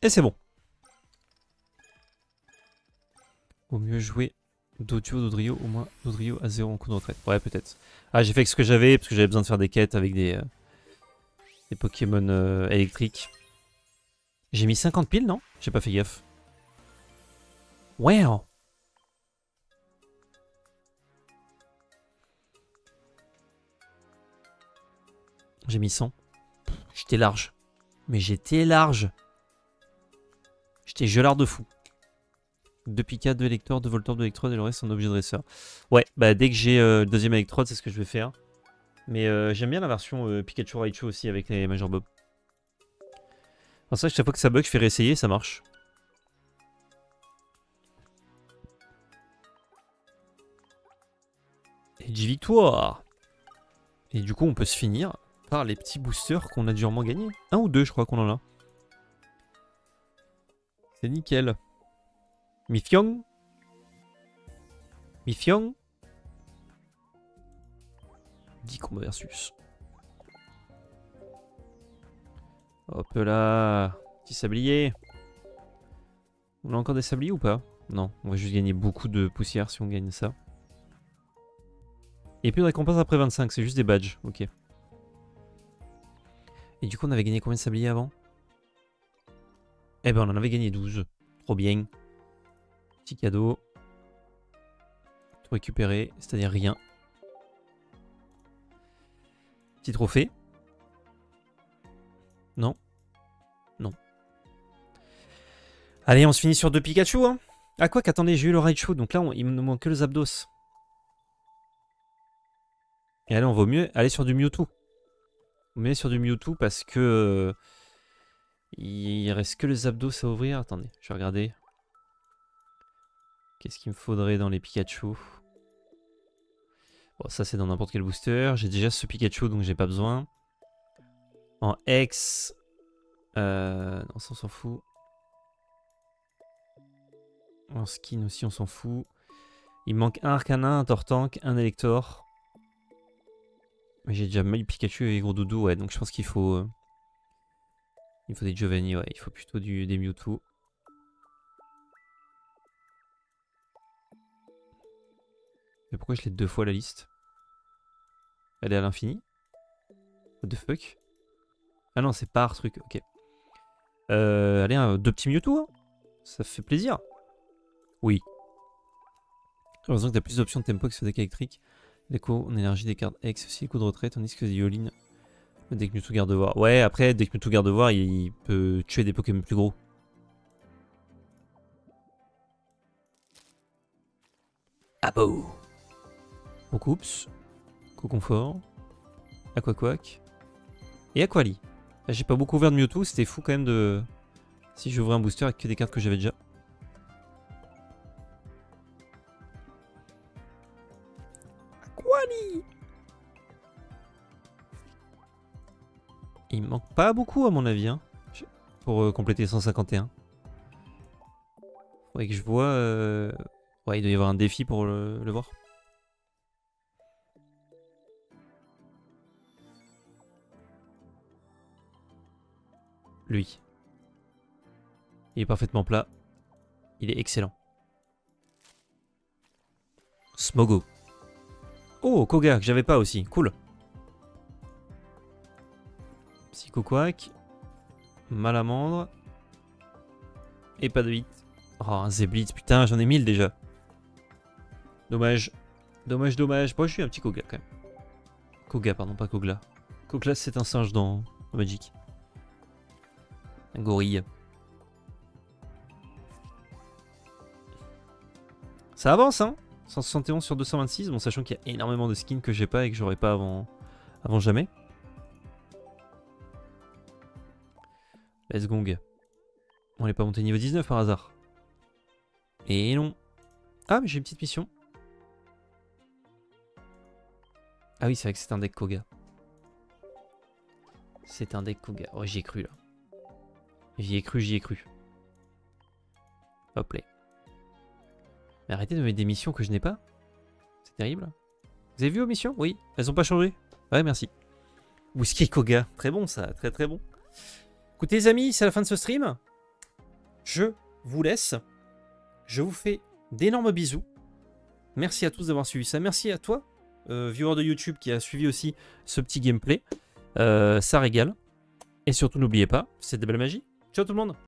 Et c'est bon. Au mieux jouer Doduo, Dodrio, au moins Dodrio à 0 en coup de retraite. Ouais, peut-être. Ah, j'ai fait que ce que j'avais, parce que j'avais besoin de faire des quêtes avec des Les Pokémon électriques. J'ai mis 50 piles, non? J'ai pas fait gaffe. Wow! J'ai mis 100. J'étais large. Mais j'étais large. J'étais gelard de fou. 2 Pika, 2 électeurs, 2 Voltorb, 2 électrodes et le reste en objet dresseur. Ouais, bah dès que j'ai le deuxième électrode, c'est ce que je vais faire. Mais j'aime bien la version Pikachu Raichu aussi avec les Major Bob. Alors ça, chaque fois que ça bug, je fais réessayer, ça marche. Et j'ai victoire. Et du coup, on peut se finir par les petits boosters qu'on a durement gagnés. 1 ou 2, je crois qu'on en a. C'est nickel. Mifiong. Mifiong. 10 combats versus. Hop là. Petit sablier. On a encore des sabliers ou pas? Non, on va juste gagner beaucoup de poussière si on gagne ça. Et plus de récompense après 25, c'est juste des badges. Ok. Et du coup, on avait gagné combien de sabliers avant? Eh ben, on en avait gagné 12. Trop bien. Petit cadeau. Tout récupérer, c'est-à-dire rien. Petit trophée. Non. Non. Allez, on se finit sur 2 Pikachu, hein. Ah quoi qu'attendez, j'ai eu le Raichu, donc là, il me manque que le Zapdos. Et allez, on vaut mieux aller sur du Mewtwo. On met sur du Mewtwo parce que... il reste que le Zapdos à ouvrir. Attendez, je vais regarder. Qu'est-ce qu'il me faudrait dans les Pikachu? Bon, ça c'est dans n'importe quel booster. J'ai déjà ce Pikachu, donc j'ai pas besoin. En X... non, ça on s'en fout. En skin aussi, on s'en fout. Il me manque un Arcanin, un Tortank, un Elector. Mais j'ai déjà mis Pikachu et Gros Doudou, ouais, donc je pense qu'il faut... il faut des Giovanni, ouais, il faut plutôt des Mewtwo. Mais pourquoi je l'ai 2 fois la liste? Elle est à l'infini? What the fuck? Ah non, c'est par truc, ok. Allez, 2 petits Mewtwo, hein. Ça fait plaisir. Oui. J'ai l'impression que t'as plus d'options de tempo que sur deck électrique. L'écho en énergie des cartes X aussi, les coups de retrait, tandis que Yoline, le deck Mewtwo Gardevoir. Ouais, après, deck Mewtwo Gardevoir, il peut tuer des Pokémon plus gros. Ah beau. Coups. Co-confort. Aquaquack. Et Aquali. J'ai pas beaucoup ouvert de Mewtwo, c'était fou quand même de... Si j'ouvrais un booster avec que des cartes que j'avais déjà. Aquali. Il me manque pas beaucoup à mon avis, hein, pour compléter 151. Faudrait que je vois... Ouais, il doit y avoir un défi pour le voir. Lui. Il est parfaitement plat. Il est excellent. Smogo. Oh, Koga, que j'avais pas aussi. Cool. Psychoquack. Malamandre. Et pas de hit. Oh, un Zeblitz. Putain, j'en ai 1000 déjà. Dommage. Dommage, dommage. Moi, je suis un petit Koga quand même. Koga, pardon, pas Kogla. Kogla, c'est un singe dans Magic. Un gorille. Ça avance, hein. 171 sur 226, bon, sachant qu'il y a énormément de skins que j'ai pas et que j'aurais pas avant jamais. Let's gong. On n'est pas monté niveau 19 par hasard. Et non. Ah, mais j'ai une petite mission. Ah oui, c'est vrai que c'est un deck Koga. C'est un deck Koga. Oh, j'y ai cru là. J'y ai cru, j'y ai cru. Hop là. Mais arrêtez de mettre des missions que je n'ai pas. C'est terrible. Vous avez vu vos missions? Oui. Elles ont pas changé? Ouais, merci. Whisky Koga. Très bon ça, très très bon. Écoutez les amis, c'est la fin de ce stream. Je vous laisse. Je vous fais d'énormes bisous. Merci à tous d'avoir suivi ça. Merci à toi, viewer de YouTube, qui a suivi aussi ce petit gameplay. Ça régale. Et surtout, n'oubliez pas, c'est de belle magie. Ciao tout le monde!